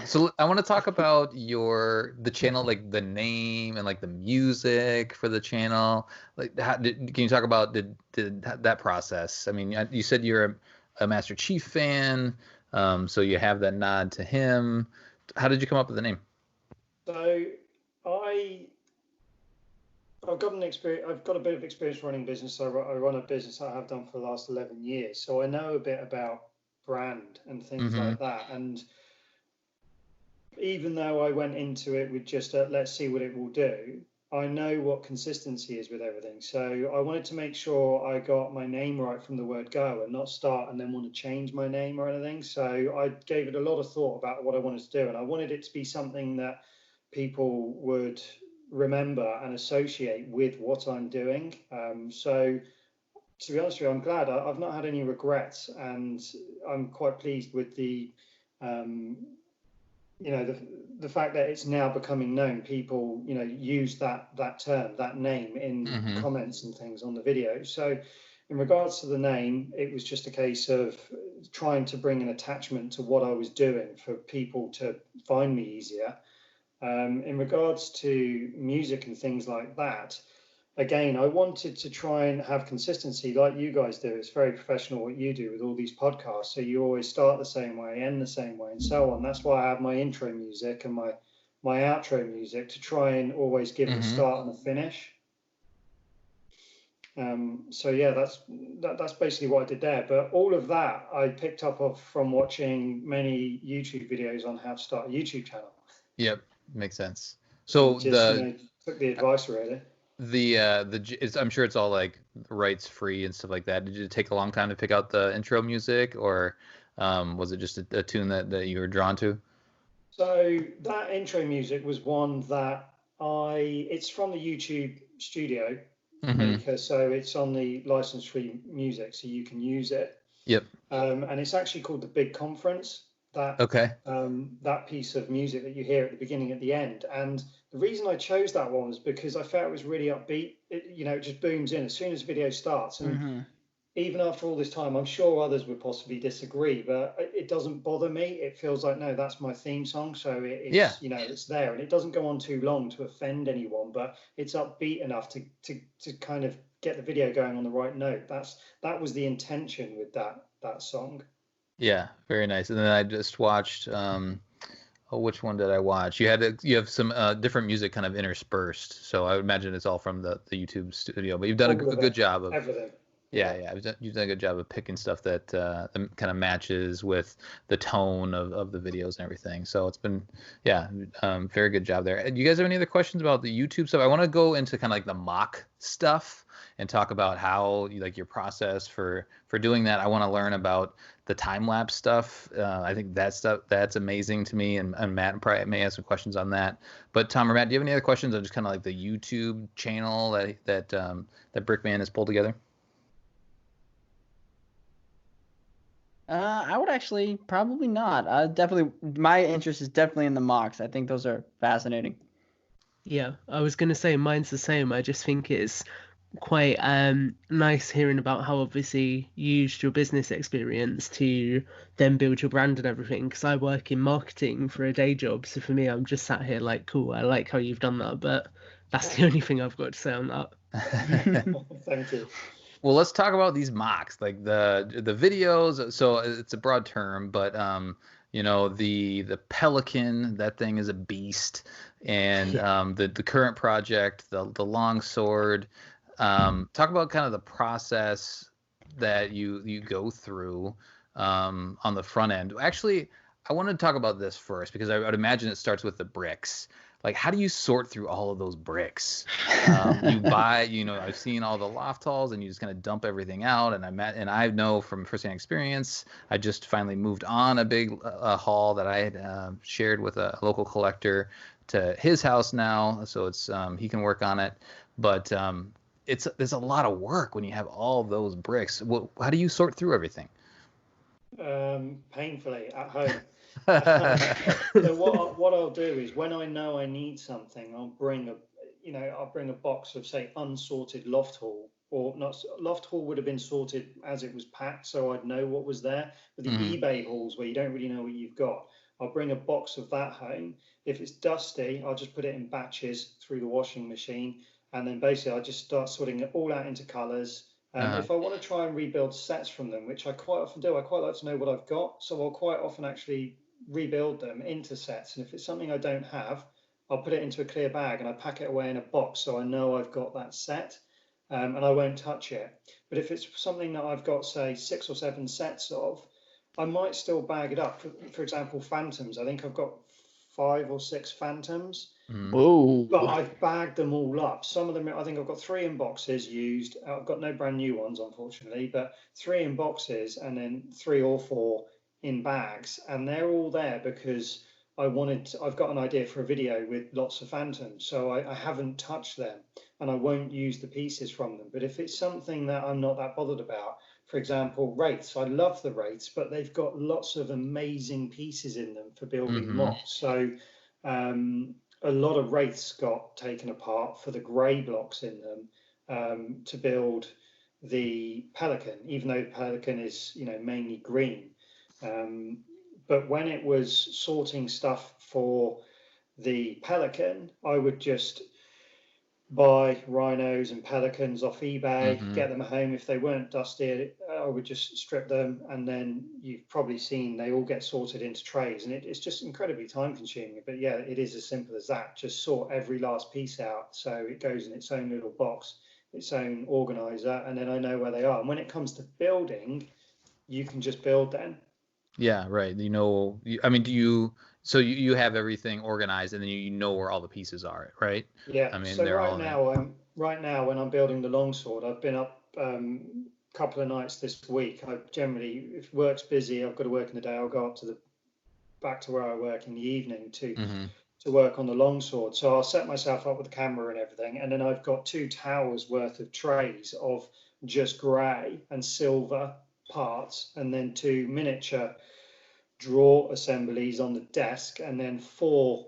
So I want to talk about the channel, like the name and like the music for the channel. Like, can you talk about did that process? I mean, you said you're a Master Chief fan, so you have that nod to him. How did you come up with the name? So I've got a bit of experience running business. I run a business I have done for the last 11 years, so I know a bit about brand and things like that. And even though I went into it with just let's see what it will do, I know what consistency is with everything. So I wanted to make sure I got my name right from the word go and not start and then want to change my name or anything. So I gave it a lot of thought about what I wanted to do, and I wanted it to be something that people would remember and associate with what I'm doing. So to be honest with you, I'm glad. I've not had any regrets, and I'm quite pleased with the fact that it's now becoming known. People use that term, that name in comments and things on the video. So in regards to the name, it was just a case of trying to bring an attachment to what I was doing for people to find me easier. In regards to music and things like that, again, I wanted to try and have consistency like you guys do. It's very professional what you do with all these podcasts. So you always start the same way, end the same way, and so on. That's why I have my intro music and my outro music, to try and always give a start and a finish. So yeah, that's basically what I did there. But all of that I picked up from watching many YouTube videos on how to start a YouTube channel. Yep, makes sense. So took the advice really. I'm sure it's all like rights free and stuff like that. Did it take a long time to pick out the intro music, or was it just a tune that you were drawn to? So that intro music was one that it's from the YouTube studio maker, so it's on the license free music, so you can use it. Yep. And it's actually called The Big Conference. That piece of music that you hear at the beginning, at the end. And the reason I chose that one was because I felt it was really upbeat. It just booms in as soon as the video starts. And even after all this time, I'm sure others would possibly disagree, but it doesn't bother me. It feels like, no, that's my theme song. So it's there, and it doesn't go on too long to offend anyone, but it's upbeat enough to kind of get the video going on the right note. That was the intention with that song. Yeah, very nice. And then I just watched, which one did I watch? You have some different music kind of interspersed. So I would imagine it's all from the YouTube studio, but you've done a good job of everything. Yeah. You've done a good job of picking stuff that kind of matches with the tone of the videos and everything. So it's been, very good job there. Do you guys have any other questions about the YouTube stuff? I want to go into kind of like the mock stuff and talk about how your process for doing that. I want to learn about the time lapse stuff. I think that's amazing to me, and Matt probably may have some questions on that. But Tom or Matt, do you have any other questions on just kind of like the YouTube channel that Brickman has pulled together? I would actually probably not. My interest is definitely in the mocks. I think those are fascinating. Yeah, I was gonna say mine's the same. I just think it's quite nice hearing about how obviously you used your business experience to then build your brand and everything, because I work in marketing for a day job, so for me I'm just sat here like, cool, I like how you've done that, but that's the only thing I've got to say on that. Thank you. Well, let's talk about these mocks, like the videos. So it's a broad term, but the Pelican, that thing is a beast, and the current project, the long sword. Talk about kind of the process that you go through on the front end. Actually, I want to talk about this first because I would imagine it starts with the bricks. Like, how do you sort through all of those bricks? You buy, I've seen all the loft halls, and you just kind of dump everything out. And I know from firsthand experience, I just finally moved on a big haul that I had shared with a local collector to his house now, so it's he can work on it. But there's a lot of work when you have all those bricks. How do you sort through everything? Painfully at home. So what I'll do is when I know I need something, I'll bring a box of, say, unsorted loft haul, or not. Loft haul would have been sorted as it was packed, so I'd know what was there. But the eBay hauls where you don't really know what you've got, I'll bring a box of that home. If it's dusty, I'll just put it in batches through the washing machine, and then basically I just start sorting it all out into colours. If I want to try and rebuild sets from them, which I quite often do, I quite like to know what I've got. So I'll quite often actually rebuild them into sets. And if it's something I don't have, I'll put it into a clear bag and I pack it away in a box so I know I've got that set, and I won't touch it. But if it's something that I've got, say, 6 or 7 sets of, I might still bag it up. For example, Phantoms. I think I've got 5 or 6 Phantoms. Whoa. But I've bagged them all up. Some of them, I think I've got 3 in boxes used. I've got no brand new ones, unfortunately, but 3 in boxes and then 3 or 4 in bags. And they're all there because I've got an idea for a video with lots of Phantoms. So I haven't touched them and I won't use the pieces from them. But if it's something that I'm not that bothered about, for example, Wraiths, I love the Wraiths, but they've got lots of amazing pieces in them for building mobs. So, a lot of Wraiths got taken apart for the grey blocks in them to build the Pelican, even though the Pelican is, mainly green. But when it was sorting stuff for the Pelican, I would just buy rhinos and pelicans off eBay, get them home. If they weren't dusty, I would just strip them, and then you've probably seen they all get sorted into trays, and it's just incredibly time consuming. But yeah, it is as simple as that. Just sort every last piece out so it goes in its own little box, its own organizer, and then I know where they are. And when it comes to building, you can just build then. Yeah, right. So you have everything organized, and then you know where all the pieces are, right? Yeah. I mean, So they're right all now when I'm building the longsword, I've been up a couple of nights this week. I generally, if work's busy, I've got to work in the day, I'll go up to back to where I work in the evening to work on the longsword. So I'll set myself up with the camera and everything, and then I've got 2 towers worth of trays of just grey and silver parts, and then 2 miniature drawer assemblies on the desk, and then 4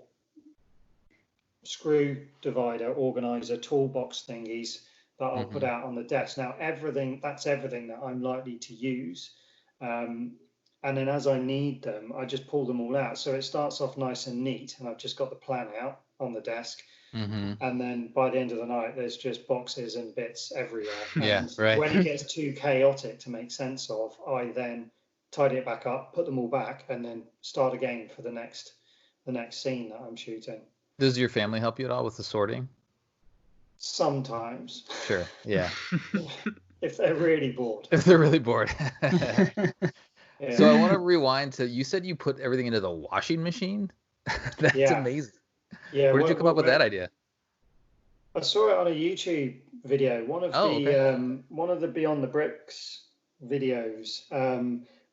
screw divider organizer toolbox thingies that I'll put out on the desk. Now that's everything that I'm likely to use, and then as I need them, I just pull them all out. So it starts off nice and neat, and I've just got the plan out on the desk. And then by the end of the night, there's just boxes and bits everywhere. Yeah, right. When it gets too chaotic to make sense of, I then tidy it back up, put them all back, and then start again for the next scene that I'm shooting. Does your family help you at all with the sorting? Sometimes. Sure. Yeah. If they're really bored. If they're really bored. Yeah. So I want to rewind to, you said you put everything into the washing machine? That's amazing. Yeah. Where did you come up with that idea? I saw it on a YouTube video. One of the Beyond the Bricks videos.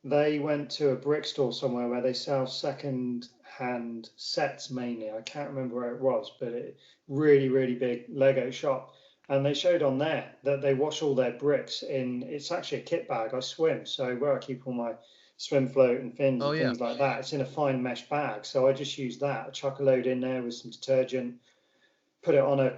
They went to a brick store somewhere where they sell second-hand sets mainly. I can't remember where it was, but it really, really big Lego shop. And they showed on there that they wash all their bricks in, it's actually a kit bag. I swim, so where I keep all my swim float and fins and things like that, it's in a fine mesh bag. So I just use that. I chuck a load in there with some detergent, put it on a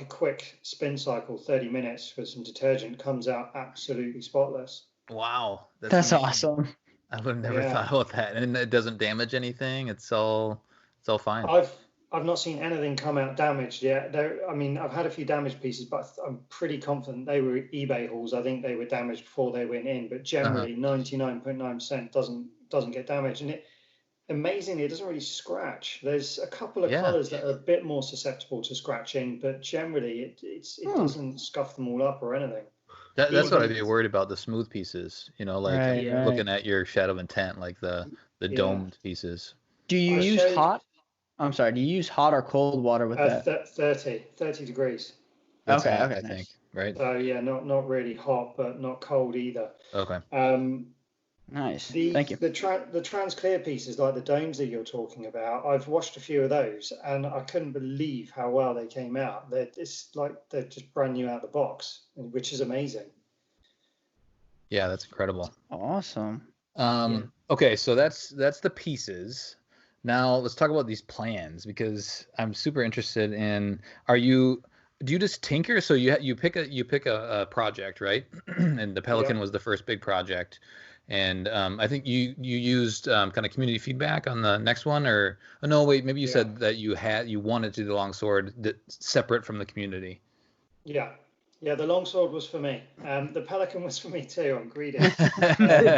quick spin cycle, 30 minutes with some detergent, comes out absolutely spotless. Wow. That's awesome. I would have never thought about that. And it doesn't damage anything. It's all fine. I've not seen anything come out damaged yet. I've had a few damaged pieces, but I'm pretty confident they were eBay hauls. I think they were damaged before they went in, but generally 99.9% doesn't get damaged. And amazingly, it doesn't really scratch. There's a couple of Yeah. colours that are a bit more susceptible to scratching, but generally it doesn't scuff them all up or anything. That's what I'd Even be worried about, the smooth pieces, like Right, Yeah. looking at your Shadow of Intent, like the Yeah. domed pieces. Do you I use showed- hot? I'm sorry. Do you use hot or cold water with that? 30 degrees. That's Okay, hot, okay, I nice. think, right? So yeah, not really hot, but not cold either. Okay. Nice. The Thank you. the trans clear pieces, like the domes that you're talking about, I've watched a few of those, and I couldn't believe how well they came out. It's like they're just brand new out of the box, which is amazing. Yeah, that's incredible. Awesome. Okay, so that's the pieces. Now let's talk about these plans, because I'm super interested in, do you just tinker? So you pick a project, right? And the Pelican was the first big project. And I think you used kind of community feedback on the next one, or no, wait, maybe you said that you wanted to do the longsword separate from the community. Yeah, the longsword was for me. The Pelican was for me too. I'm greedy,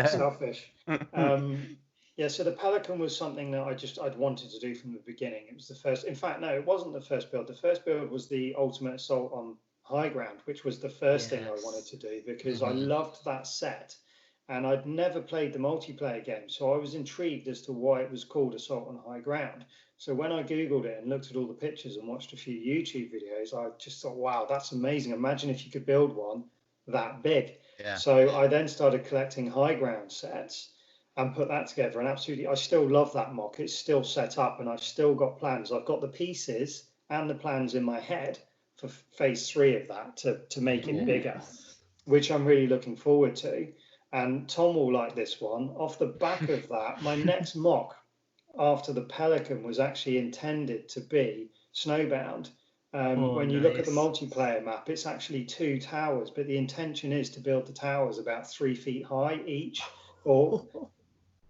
selfish. So the Pelican was something that I'd wanted to do from the beginning. It was the first. In fact, no, it wasn't the first build. The first build was the Ultimate Assault on High Ground, which was the first thing I wanted to do, because I loved that set. And I'd never played the multiplayer game, so I was intrigued as to why it was called Assault on High Ground. So when I Googled it and looked at all the pictures and watched a few YouTube videos, I just thought, wow, that's amazing. Imagine if you could build one that big. Yeah. So I then started collecting High Ground sets and put that together. And absolutely, I still love that mock. It's still set up and I've still got plans. I've got the pieces and the plans in my head for phase 3 of that to make it bigger, which I'm really looking forward to. And Tom will like this one. Off the back of that, my next mock after the Pelican was actually intended to be Snowbound. When you look at the multiplayer map, it's actually 2 towers, but the intention is to build the towers about 3 feet high each. Or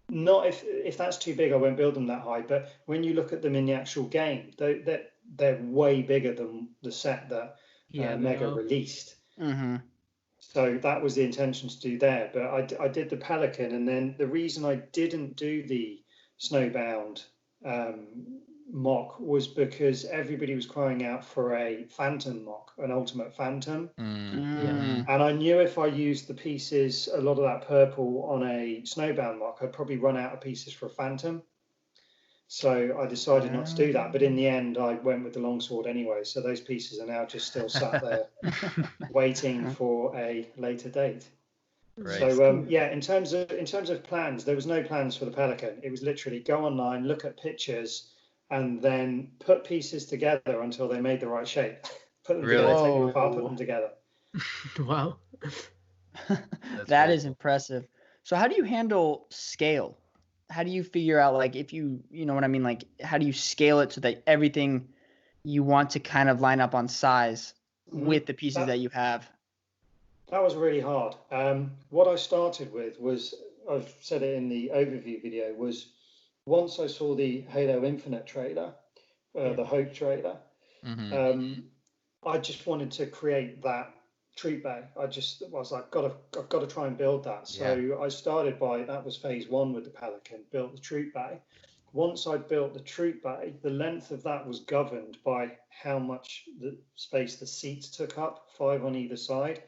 not, if that's too big, I won't build them that high. But when you look at them in the actual game, they're way bigger than the set that Mega released. Mm-hmm. So that was the intention to do there. But I did the Pelican, and then the reason I didn't do the Snowbound mock was because everybody was crying out for a Phantom mock, an Ultimate Phantom. And I knew if I used the pieces, a lot of that purple on a Snowbound mock, I'd probably run out of pieces for a Phantom. So I decided not to do that. But in the end, I went with the longsword anyway. So those pieces are now just still sat there waiting for a later date. Right. So in terms of plans, there was no plans for the Pelican. It was literally go online, look at pictures, and then put pieces together until they made the right shape. Put them together, take them apart, put them together. Wow. That is impressive. So how do you handle scale? How do you figure out, like, if you know what I mean? Like, how do you scale it so that everything you want to kind of line up on size with the pieces that you have? That was really hard. What I started with was, I've said it in the overview video, was once I saw the Halo Infinite trailer, the Hope trailer, I just wanted to create that troop bay. I was like, I've got to try and build that. So I started that was phase 1 with the Pelican, built the troop bay. Once I built the troop bay, the length of that was governed by how much the space the seats took up, 5 on either side.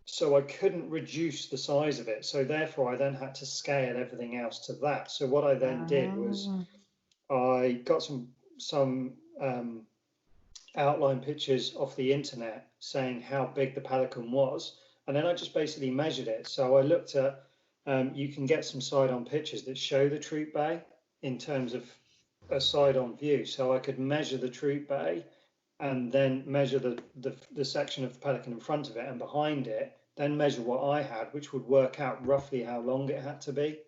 So I couldn't reduce the size of it. So therefore I then had to scale everything else to that. So what I then did was I got some outline pictures off the internet saying how big the Pelican was, and then I just basically measured it. So I looked at you can get some side-on pictures that show the troop bay in terms of a side-on view, so I could measure the troop bay and then measure the section of the Pelican in front of it and behind it, then measure what I had, which would work out roughly how long it had to be.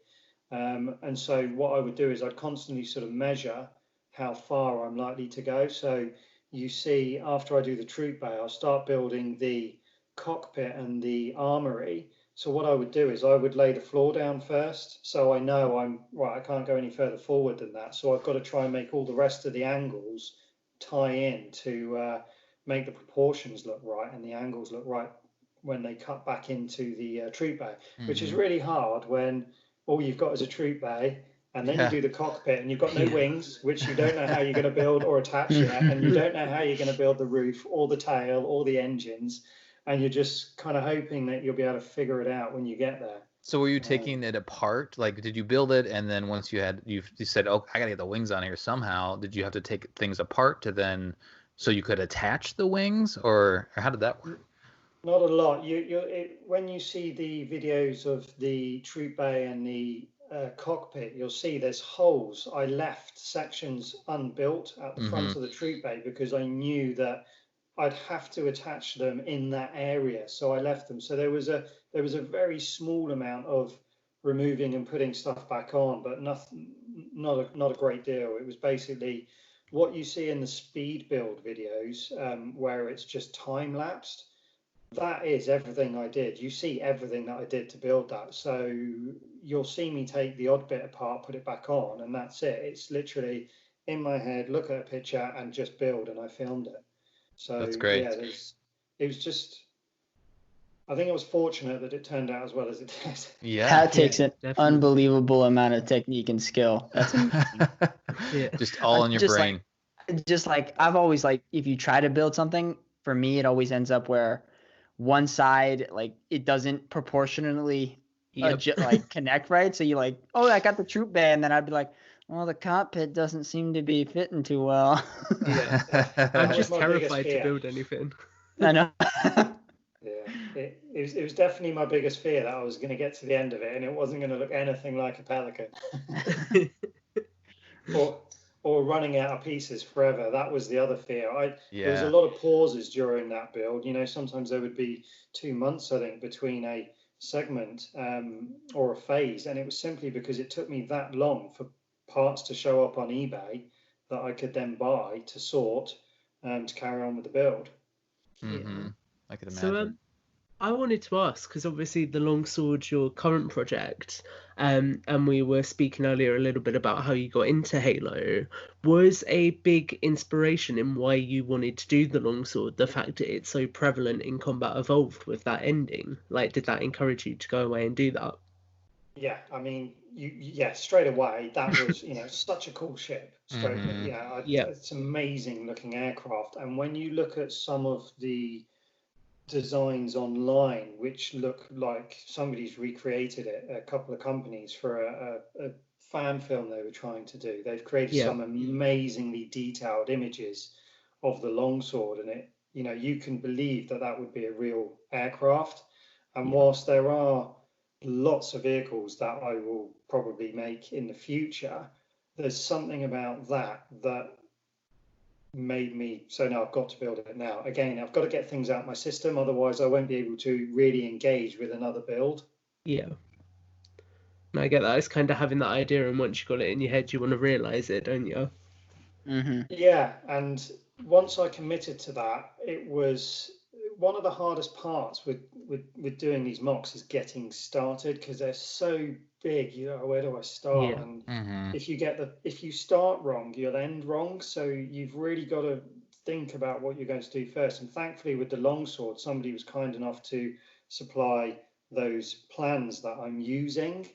And so what I would do is I'd constantly sort of measure how far I'm likely to go. So you see, after I do the troop bay, I'll start building the cockpit and the armory. So what I would do is I would lay the floor down first. So I know I can't go any further forward than that. So I've got to try and make all the rest of the angles tie in to make the proportions look right and the angles look right when they cut back into the troop bay, which is really hard when all you've got is a troop bay And then you do the cockpit, and you've got no wings, which you don't know how you're going to build or attach yet, and you don't know how you're going to build the roof or the tail or the engines, and you're just kind of hoping that you'll be able to figure it out when you get there. So were you taking it apart? Like, did you build it, and then once you said, oh, I gotta get the wings on here somehow, did you have to take things apart to then, so you could attach the wings, or how did that work? Not a lot. When you see the videos of the troop bay and the cockpit, you'll see there's holes. I left sections unbuilt at the front of the troop bay because I knew that I'd have to attach them in that area, so I left them. So there was a very small amount of removing and putting stuff back on, but not a great deal. It was basically what you see in the speed build videos, where it's just time lapsed. That is everything I did. You see everything that I did to build that. So you'll see me take the odd bit apart, put it back on, and that's it. It's literally in my head, look at a picture and just build, and I filmed it. So that's great. Yeah, it was just, I think I was fortunate that it turned out as well as it did. Yeah. That takes an definitely. unbelievable amount of technique and skill. That's just all in your brain. Just like I've always, like, if you try to build something, for me, it always ends up where one side, like, it doesn't proportionally like connect right. So you like, oh, I got the troop bay, and then I'd be like, well, the cockpit doesn't seem to be fitting too well. I'm just terrified to build anything. I know. It was definitely my biggest fear, that I was going to get to the end of it and it wasn't going to look anything like a Pelican. or running out of pieces forever. That was the other fear. There was a lot of pauses during that build. Sometimes there would be 2 months, I think, between a segment or a phase, and it was simply because it took me that long for parts to show up on eBay that I could then buy to sort and to carry on with the build. I could imagine. So I wanted to ask, because obviously the longsword's your current project, and we were speaking earlier a little bit about how you got into Halo. Was a big inspiration in why you wanted to do the longsword the fact that it's so prevalent in Combat Evolved with that ending? Like, did that encourage you to go away and do that? Yeah, I mean, straight away, that was, such a cool ship. It's amazing looking aircraft. And when you look at some of the designs online, which look like somebody's recreated it, a couple of companies for a fan film they were trying to do. They've created some amazingly detailed images of the longsword, and it, you can believe that would be a real aircraft. And whilst there are lots of vehicles that I will probably make in the future, there's something about that made me so now I've got to build it now. Again, I've got to get things out of my system, otherwise I won't be able to really engage with another build. Yeah. I get that. It's kind of having that idea, and once you got it in your head, you want to realize it, don't you? Yeah, and once I committed to that, it was one of the hardest parts with doing these mocks is getting started, because they're so big. Where do I start? And if you start wrong, you'll end wrong. So you've really got to think about what you're going to do first. And thankfully, with the longsword, somebody was kind enough to supply those plans that I'm using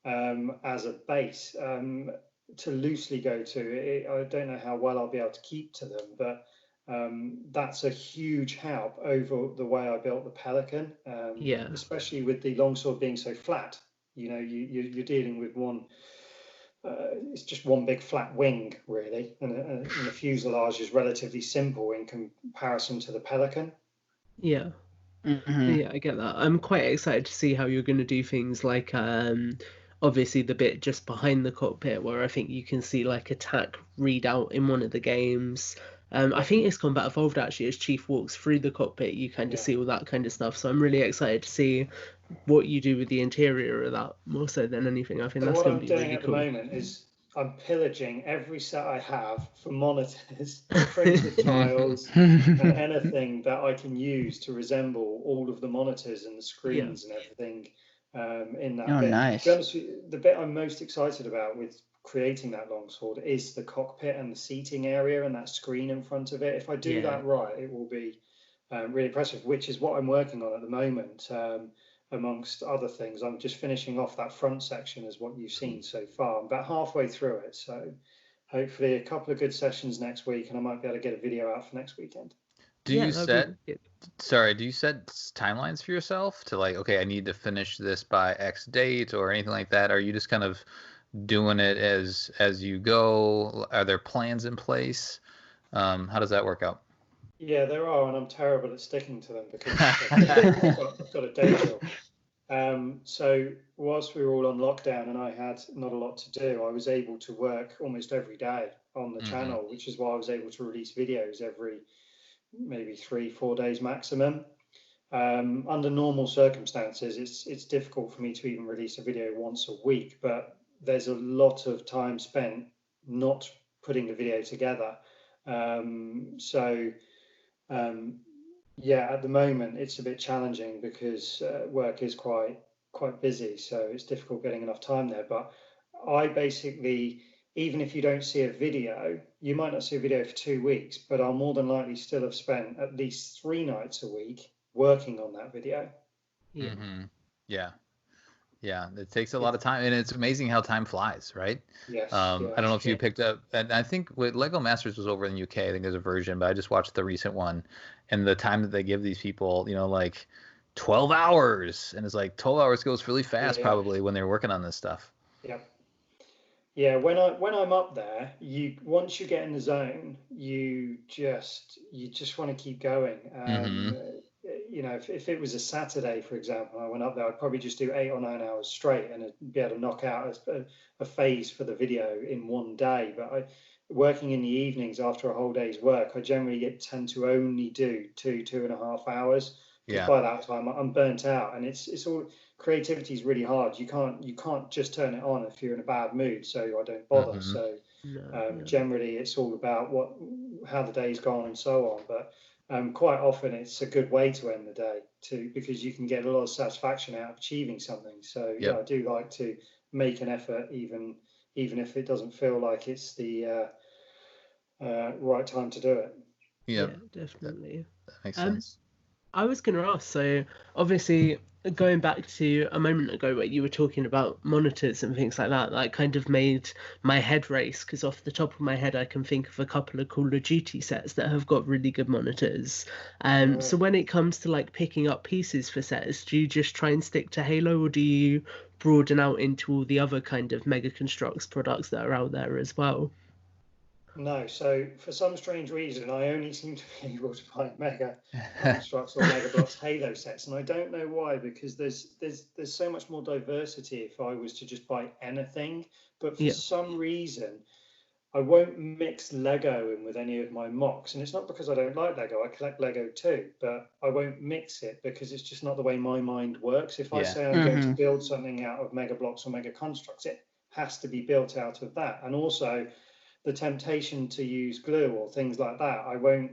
as a base to loosely go to. I don't know how well I'll be able to keep to them, but that's a huge help over the way I built the Pelican, especially with the longsword being so flat. You're dealing with one, it's just one big flat wing, really, and the fuselage is relatively simple in comparison to the Pelican. Yeah. Yeah, I get that. I'm quite excited to see how you're going to do things like obviously the bit just behind the cockpit where I think you can see like attack readout in one of the games. I think it's Combat Evolved actually, as Chief walks through the cockpit, you kind of see all that kind of stuff. So I'm really excited to see what you do with the interior of that, more so than anything. I think that's going to be really cool. What I'm doing at the moment is I'm pillaging every set I have for monitors, printed tiles, and anything that I can use to resemble all of the monitors and the screens and everything in that bit. Nice. To be honest with you, the bit I'm most excited about with creating that longsword is the cockpit and the seating area and that screen in front of it. If I do that right, it will be really impressive, which is what I'm working on at the moment. amongst other things. I'm just finishing off that front section as what you've seen so far. I'm about halfway through it, so hopefully a couple of good sessions next week, and I might be able to get a video out for next weekend. Do you set timelines for yourself to like, okay, I need to finish this by X date or anything like that? Are you just kind of doing it as you go? Are there plans in place? How does that work out? Yeah, there are, and I'm terrible at sticking to them because I've got a day job. So whilst we were all on lockdown and I had not a lot to do, I was able to work almost every day on the channel, which is why I was able to release videos every maybe 3-4 days maximum. Under normal circumstances, it's difficult for me to even release a video once a week, but there's a lot of time spent not putting a video together. Yeah, at the moment it's a bit challenging because work is quite busy, so it's difficult getting enough time there. But I basically, even if you don't see a video, you might not see a video for 2 weeks, but I'll more than likely still have spent at least 3 nights a week working on that video. Yeah. Yeah, it takes a lot of time, and it's amazing how time flies, right? Yes. I don't know if you picked up, and I think with Lego Masters was over in the UK. I think there's a version, but I just watched the recent one, and the time that they give these people, like 12 hours, and it's like 12 hours goes really fast probably when they're working on this stuff. Yeah, when I'm up there, once you get in the zone, you just want to keep going. If it was a Saturday, for example, I went up there, I'd probably just do 8 or 9 hours straight and be able to knock out a phase for the video in one day. But working in the evenings after a whole day's work, I generally tend to only do 2.5 hours. Because by that time I'm burnt out, and it's all, creativity is really hard. You can't just turn it on if you're in a bad mood, so I don't bother. So generally it's all about how the day's gone and so on. But quite often it's a good way to end the day too, because you can get a lot of satisfaction out of achieving something. So I do like to make an effort, even if it doesn't feel like it's the right time to do it. Yeah, definitely. That makes sense. I was going to ask, so obviously going back to a moment ago where you were talking about monitors and things like that kind of made my head race, because off the top of my head I can think of a couple of Call of Duty sets that have got really good monitors. So when it comes to like picking up pieces for sets, do you just try and stick to Halo, or do you broaden out into all the other kind of Mega Constructs products that are out there as well? No, so for some strange reason, I only seem to be able to buy Mega Constructs or Mega Bloks Halo sets, and I don't know why, because there's so much more diversity if I was to just buy anything. But for some reason, I won't mix Lego in with any of my mocks, and it's not because I don't like Lego. I collect Lego too, but I won't mix it because it's just not the way my mind works. If I say I'm going to build something out of Mega Bloks or Mega Constructs, it has to be built out of that, and also the temptation to use glue or things like that. I won't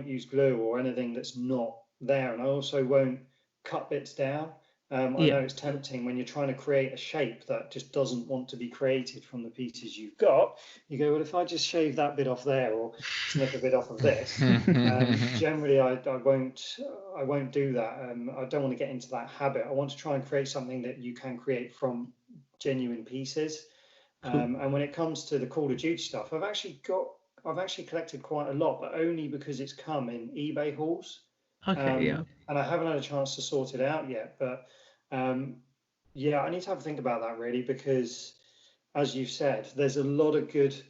use glue or anything that's not there, and I also won't cut bits down. I know it's tempting when you're trying to create a shape that just doesn't want to be created from the pieces you've got. You go, well, if I just shave that bit off there or snip a bit off of this. Generally, I won't do that. I don't want to get into that habit. I want to try and create something that you can create from genuine pieces. And when it comes to the Call of Duty stuff, I've actually collected quite a lot, but only because it's come in eBay hauls. And I haven't had a chance to sort it out yet. But I need to have a think about that really, because as you've said, there's a lot of good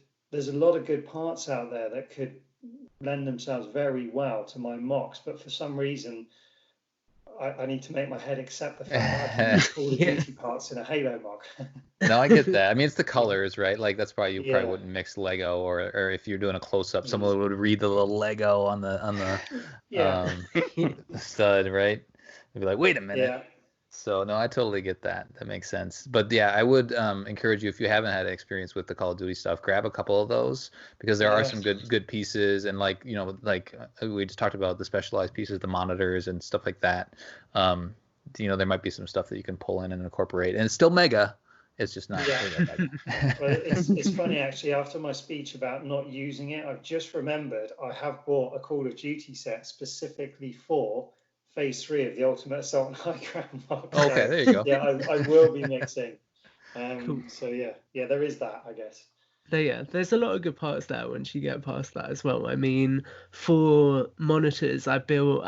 parts out there that could lend themselves very well to my mocks, but for some reason I need to make my head accept the fact that I can use Call of Duty parts in a Halo mock. No, I get that. I mean, it's the colors, right? Like that's probably probably wouldn't mix Lego, or if you're doing a close up, someone would read the little Lego on the stud, right? They'd be like, wait a minute. Yeah. So no, I totally get that. That makes sense. But yeah, I would encourage you, if you haven't had experience with the Call of Duty stuff, grab a couple of those, because there are some good pieces, and like we just talked about the specialized pieces, the monitors and stuff like that. There might be some stuff that you can pull in and incorporate, and it's still Mega. It's just not. Mega. Well, it's funny actually. After my speech about not using it, I've just remembered I have bought a Call of Duty set specifically for phase 3 of the Ultimate Assault and High Ground mod. Okay, So, there you go. yeah, I will be mixing. Cool. So yeah, there is that, I guess. Yeah, there's a lot of good parts there once you get past that as well. I mean, for monitors, I built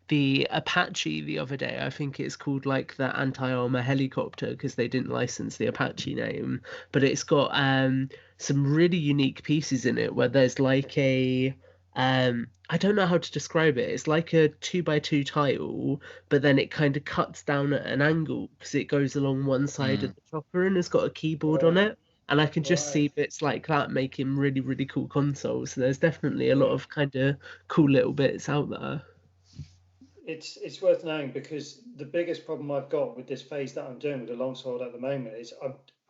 the Apache the other day. I think it's called like the anti-armor helicopter because they didn't license the Apache name, but it's got some really unique pieces in it where there's like a I don't know how to describe it. It's like a 2x2 tile, but then it kind of cuts down at an angle because it goes along one side of the chopper and it's got a keyboard on it. And I can just see bits like that making really, really cool consoles. So there's definitely a lot of kind of cool little bits out there. It's worth knowing, because the biggest problem I've got with this phase that I'm doing with the longsword at the moment is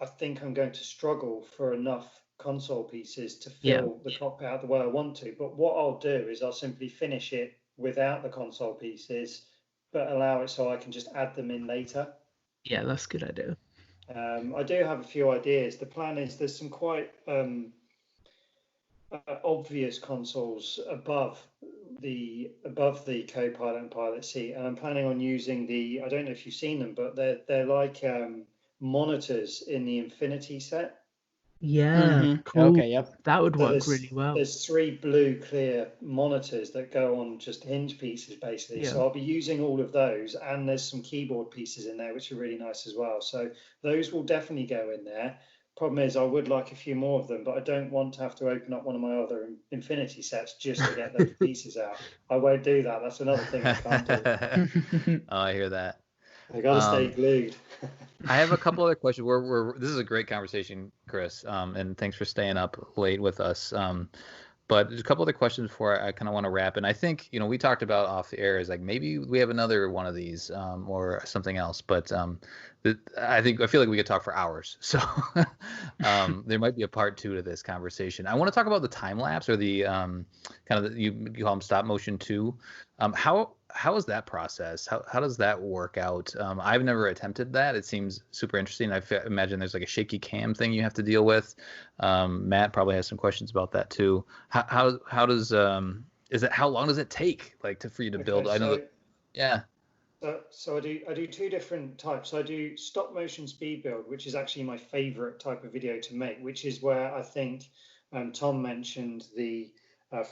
I think I'm going to struggle for enough console pieces to fill the cockpit out the way I want to. But what I'll do is I'll simply finish it without the console pieces, but allow it so I can just add them in later. Yeah, that's a good idea. I do have a few ideas. The plan is there's some quite obvious consoles above the co-pilot and pilot seat, and I'm planning on using I don't know if you've seen them, but they're like monitors in the Infinity set. Yeah, cool. Okay, yep. That would So work really well. There's 3 blue clear monitors that go on just hinge pieces, basically. Yeah. So I'll be using all of those, and there's some keyboard pieces in there which are really nice as well. So those will definitely go in there. Problem is, I would like a few more of them, but I don't want to have to open up one of my other Infinity sets just to get those pieces out. I won't do that. That's another thing I can't do. Oh, I hear that. I gotta stay glued. I have a couple other questions. This is a great conversation, Chris, and thanks for staying up late with us. But there's a couple other questions before I kind of want to wrap. And I think, we talked about off the air is like maybe we have another one of these or something else. But I feel like we could talk for hours. So there might be a part 2 to this conversation. I want to talk about the time lapse, or the you call them stop motion too. How is that process? How does that work out? I've never attempted that. It seems super interesting. I imagine there's like a shaky cam thing you have to deal with. Matt probably has some questions about that too. How does how long does it take for you to build? I know yeah. So I do 2 different types. I do stop motion speed build, which is actually my favorite type of video to make, which is where I think Tom mentioned the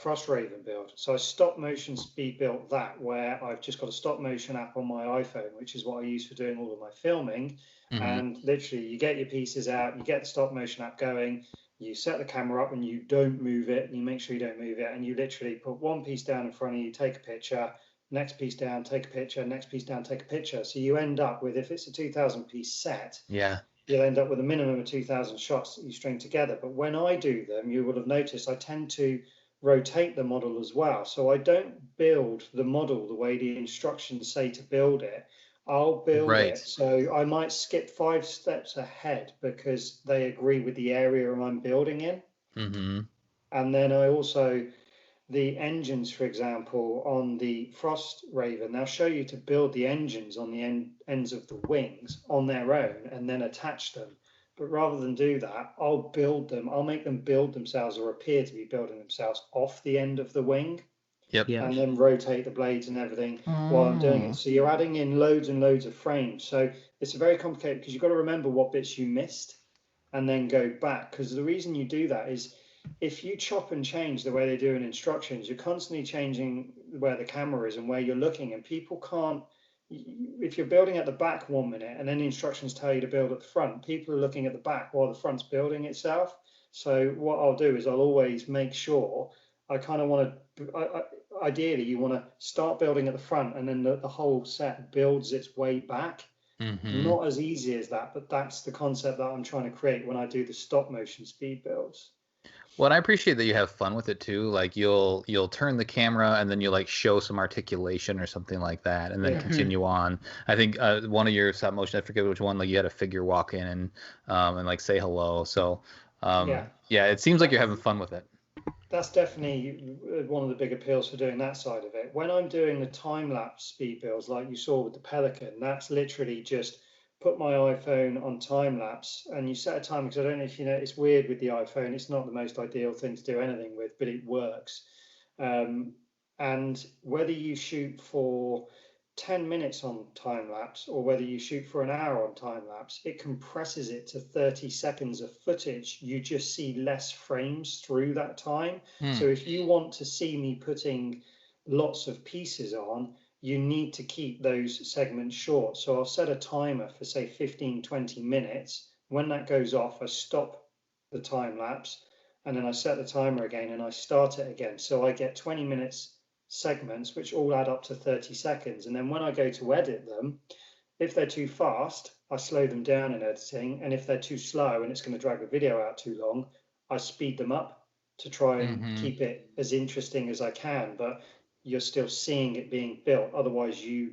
Frost Raven build. So I stop motion speed built that, where I've just got a stop motion app on my iPhone, which is what I use for doing all of my filming. And literally you get your pieces out, you get the stop motion app going, you set the camera up and you don't move it, and you make sure you don't move it, and you literally put one piece down in front of you, take a picture, next piece down, take a picture, next piece down, take a picture. So you end up with, if it's a 2,000 piece set, you'll end up with a minimum of 2,000 shots that you string together. But when I do them, you will have noticed I tend to rotate the model as well. So I don't build the model the way the instructions say to build it. I'll build it. So I might skip 5 steps ahead because they agree with the area I'm building in. And then I also, the engines, for example, on the Frost Raven, they'll show you to build the engines on the ends of the wings on their own and then attach them. But rather than do that, I'll build them. I'll make them build themselves, or appear to be building themselves, off the end of the wing. And then rotate the blades and everything while I'm doing it. So you're adding in loads and loads of frames. So it's very complicated because you've got to remember what bits you missed and then go back. Because the reason you do that is if you chop and change the way they do in instructions, you're constantly changing where the camera is and where you're looking. And people can't, if you're building at the back 1 minute and then the instructions tell you to build at the front, people are looking at the back while the front's building itself. So what I'll do is I'll always make sure I kind of want to, ideally you want to start building at the front and then the whole set builds its way back. Not as easy as that, but that's the concept that I'm trying to create when I do the stop motion speed builds. Well, I appreciate that you have fun with it too. Like you'll turn the camera and then you show some articulation or something like that, and then continue on. I think one of your stop motion, I forget which one, you had a figure walk in and say hello. So it seems like you're having fun with it. That's definitely one of the big appeals for doing that side of it. When I'm doing the time lapse speed builds, like you saw with the Pelican, that's literally just put my iPhone on time lapse and you set a time, because I don't know if you know, it's weird with the iPhone. It's not the most ideal thing to do anything with, but it works. And whether you shoot for 10 minutes on time lapse or whether you shoot for an hour on time lapse, it compresses it to 30 seconds of footage. You just see less frames through that time. So if you want to see me putting lots of pieces on, you need to keep those segments short. So I'll set a timer for say 15-20 minutes. When that goes off, I stop the time lapse and then I set the timer again and I start it again. So I get 20 minutes segments, which all add up to 30 seconds. And then when I go to edit them, if they're too fast, I slow them down in editing. And if they're too slow and it's going to drag the video out too long, I speed them up to try and keep it as interesting as I can. But you're still seeing it being built. Otherwise, you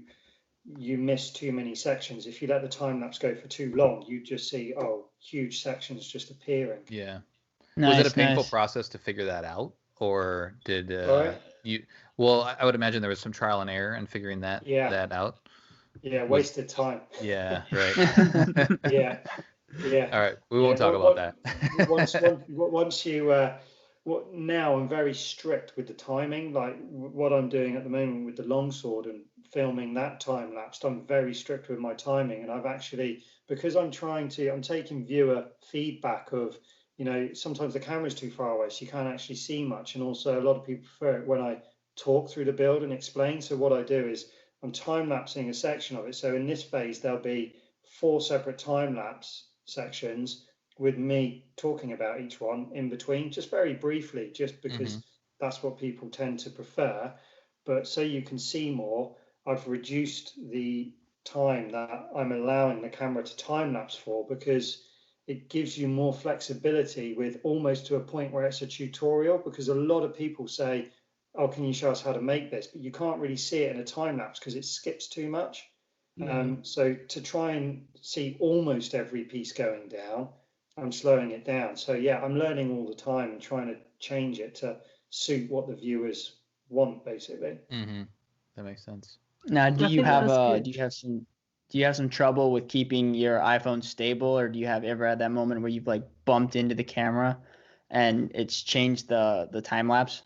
miss too many sections. If you let the time lapse go for too long, you just see, huge sections just appearing. Yeah. Nice, was it a painful nice. process to figure that out, or did Right. you? Well, I would imagine there was some trial and error in figuring that out. Yeah, wasted time. Yeah, right. Yeah. All right, we won't talk about that. Once you, now I'm very strict with the timing. Like what I'm doing at the moment with the longsword and filming that time lapsed, I'm very strict with my timing. And I've actually, because I'm taking viewer feedback of, sometimes the camera's too far away, so you can't actually see much. And also a lot of people prefer it when I talk through the build and explain. So what I do is I'm time lapsing a section of it. So in this phase, there'll be 4 separate time lapse sections with me talking about each one in between, just very briefly, just because that's what people tend to prefer. But so you can see more, I've reduced the time that I'm allowing the camera to time lapse for, because it gives you more flexibility, with almost to a point where it's a tutorial. Because a lot of people say, oh, can you show us how to make this? But you can't really see it in a time lapse because it skips too much. So to try and see almost every piece going down, I'm slowing it down. So yeah, I'm learning all the time and trying to change it to suit what the viewers want, basically. That makes sense. Now, do you have some trouble with keeping your iPhone stable, or do you have ever had that moment where you've like bumped into the camera and it's changed the time lapse?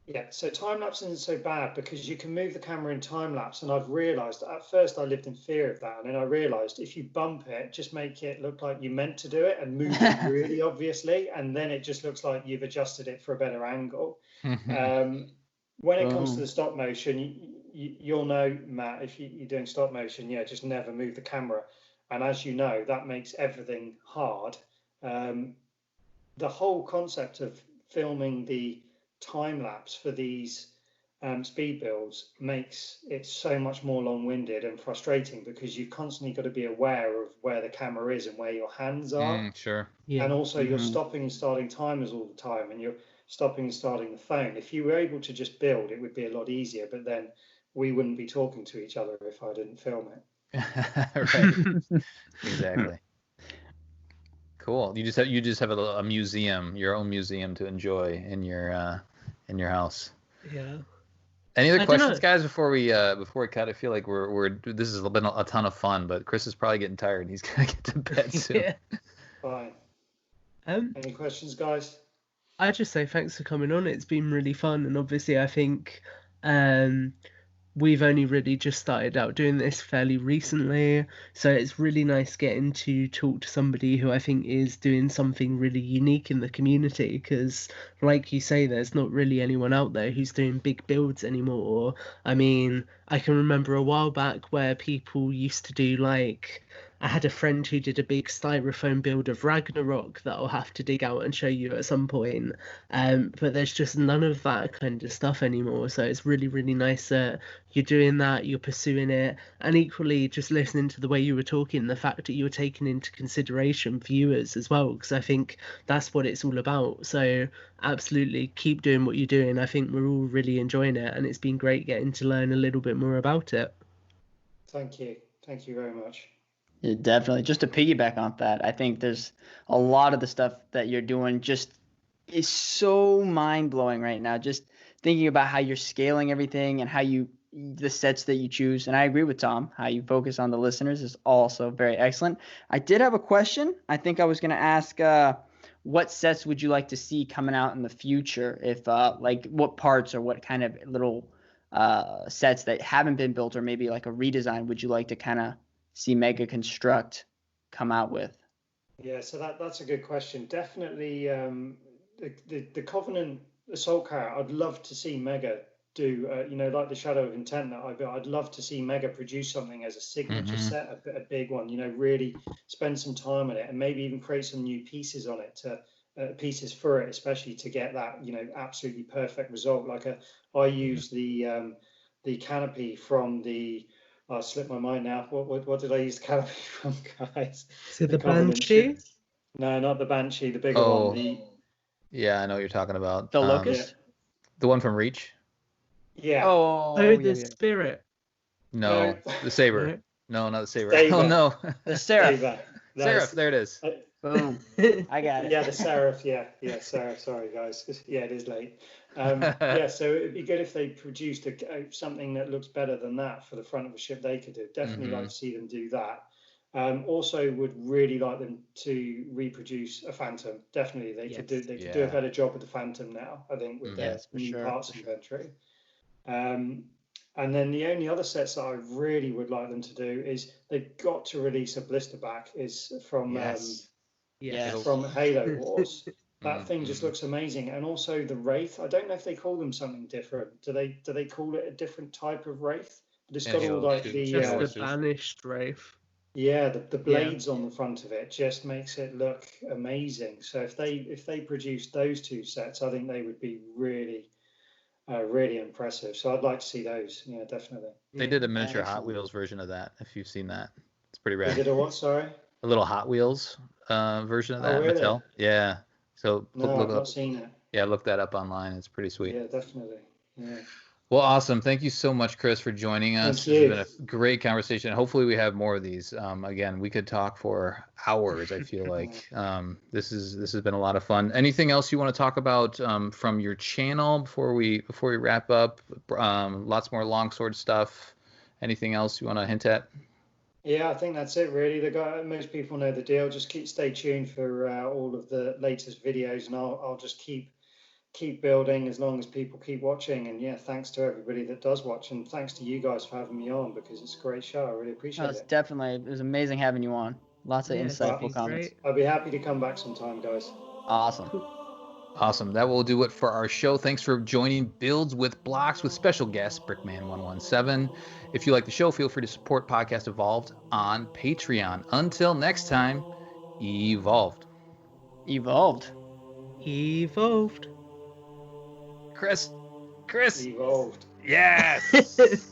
Yeah, so time lapse isn't so bad because you can move the camera in time lapse. And I've realized, at first I lived in fear of that. And then I realized if you bump it, just make it look like you meant to do it and move it really obviously. And then it just looks like you've adjusted it for a better angle. When it comes to the stop motion, you'll know, Matt, if you're doing stop motion, just never move the camera. And as you know, that makes everything hard. The whole concept of filming the time lapse for these speed builds makes it so much more long-winded and frustrating, because you've constantly got to be aware of where the camera is and where your hands are. Sure. Yeah. And also you're stopping and starting timers all the time, and you're stopping and starting the phone. If you were able to just build, it would be a lot easier, but then we wouldn't be talking to each other if I didn't film it. Right. Exactly. Cool. You just have a museum, your own museum to enjoy in your house. Yeah. Any other questions, guys, before we cut? I feel like this has been a ton of fun, but Chris is probably getting tired and he's gonna get to bed soon. Yeah. Fine. Any questions, guys? I just say thanks for coming on. It's been really fun, and obviously I think we've only really just started out doing this fairly recently, so it's really nice getting to talk to somebody who I think is doing something really unique in the community, because like you say, there's not really anyone out there who's doing big builds anymore. I mean, I can remember a while back where people used to do, like, I had a friend who did a big styrofoam build of Ragnarok that I'll have to dig out and show you at some point. But there's just none of that kind of stuff anymore. So it's really, really nice that you're doing that, you're pursuing it, and equally just listening to the way you were talking, the fact that you're taking into consideration viewers as well, because I think that's what it's all about. So absolutely keep doing what you're doing. I think we're all really enjoying it, and it's been great getting to learn a little bit more about it. Thank you very much. Yeah, definitely. Just to piggyback on that, I think there's a lot of the stuff that you're doing just is so mind-blowing right now. Just thinking about how you're scaling everything and how the sets that you choose. And I agree with Tom, how you focus on the listeners is also very excellent. I did have a question. I think I was going to ask, what sets would you like to see coming out in the future? If like what parts or what kind of little sets that haven't been built, or maybe like a redesign, would you like to kind of see Mega Construct come out with? Yeah, so that's a good question. Definitely, the Covenant Assault Carrier. I'd love to see Mega do, like the Shadow of Intent that I built. I'd love to see Mega produce something as a signature set, a big one. Really spend some time on it, and maybe even create some new pieces on it, pieces for it, especially to get that absolutely perfect result. Like I use the canopy from the. I slipped my mind now. What did I use the canopy from, guys? So the Banshee? No, not the Banshee. The bigger one. Yeah, I know what you're talking about. The Locust? The one from Reach? Yeah. The Spirit. No, the Saber. No, not the Saber. Saber. Oh no. The Seraph. Seraph, there it is. Boom. I got it. Yeah, the Seraph. Yeah, Seraph. Sorry, guys. Yeah, it is late. So it'd be good if they produced something that looks better than that for the front of a ship. They could do. Definitely like to see them do that. Also, would really like them to reproduce a Phantom. Definitely, they could do. They could do a better job with the Phantom now. I think with their new parts inventory. And then the only other sets that I really would like them to do is they've got to release a blister back. Is from from Halo Wars. That thing just looks amazing. And also the Wraith. I don't know if they call them something different. Do they call it a different type of Wraith? But it's got all like the banished Wraith. Yeah, the blades on the front of it just makes it look amazing. So if they produce those two sets, I think they would be really impressive. So I'd like to see those. Yeah, definitely. They did a miniature Hot Wheels version of that. If you've seen that, it's pretty rad. They did a what? Sorry. A little Hot Wheels version of that. Oh, really? Mattel. Yeah. So I've not seen it. Yeah, look that up online. It's pretty sweet. Yeah, definitely. Yeah. Well, awesome. Thank you so much, Chris, for joining us. Thank you. It's been a great conversation. Hopefully we have more of these. Again, we could talk for hours, I feel like. This has been a lot of fun. Anything else you want to talk about from your channel before we wrap up? Lots more longsword stuff. Anything else you want to hint at? Yeah, I think that's it really. Most people know the deal. Just stay tuned for all of the latest videos, and I'll just keep building as long as people keep watching. And yeah, thanks to everybody that does watch, and thanks to you guys for having me on, because it's a great show. I really appreciate it. Definitely, it was amazing having you on. Lots of insightful comments. I'll be happy to come back sometime, guys. Awesome. That will do it for our show. Thanks for joining Builds with Blocks with special guest Brickman117. If you like the show, feel free to support Podcast Evolved on Patreon. Until next time, evolved. Chris. Evolved. Yes.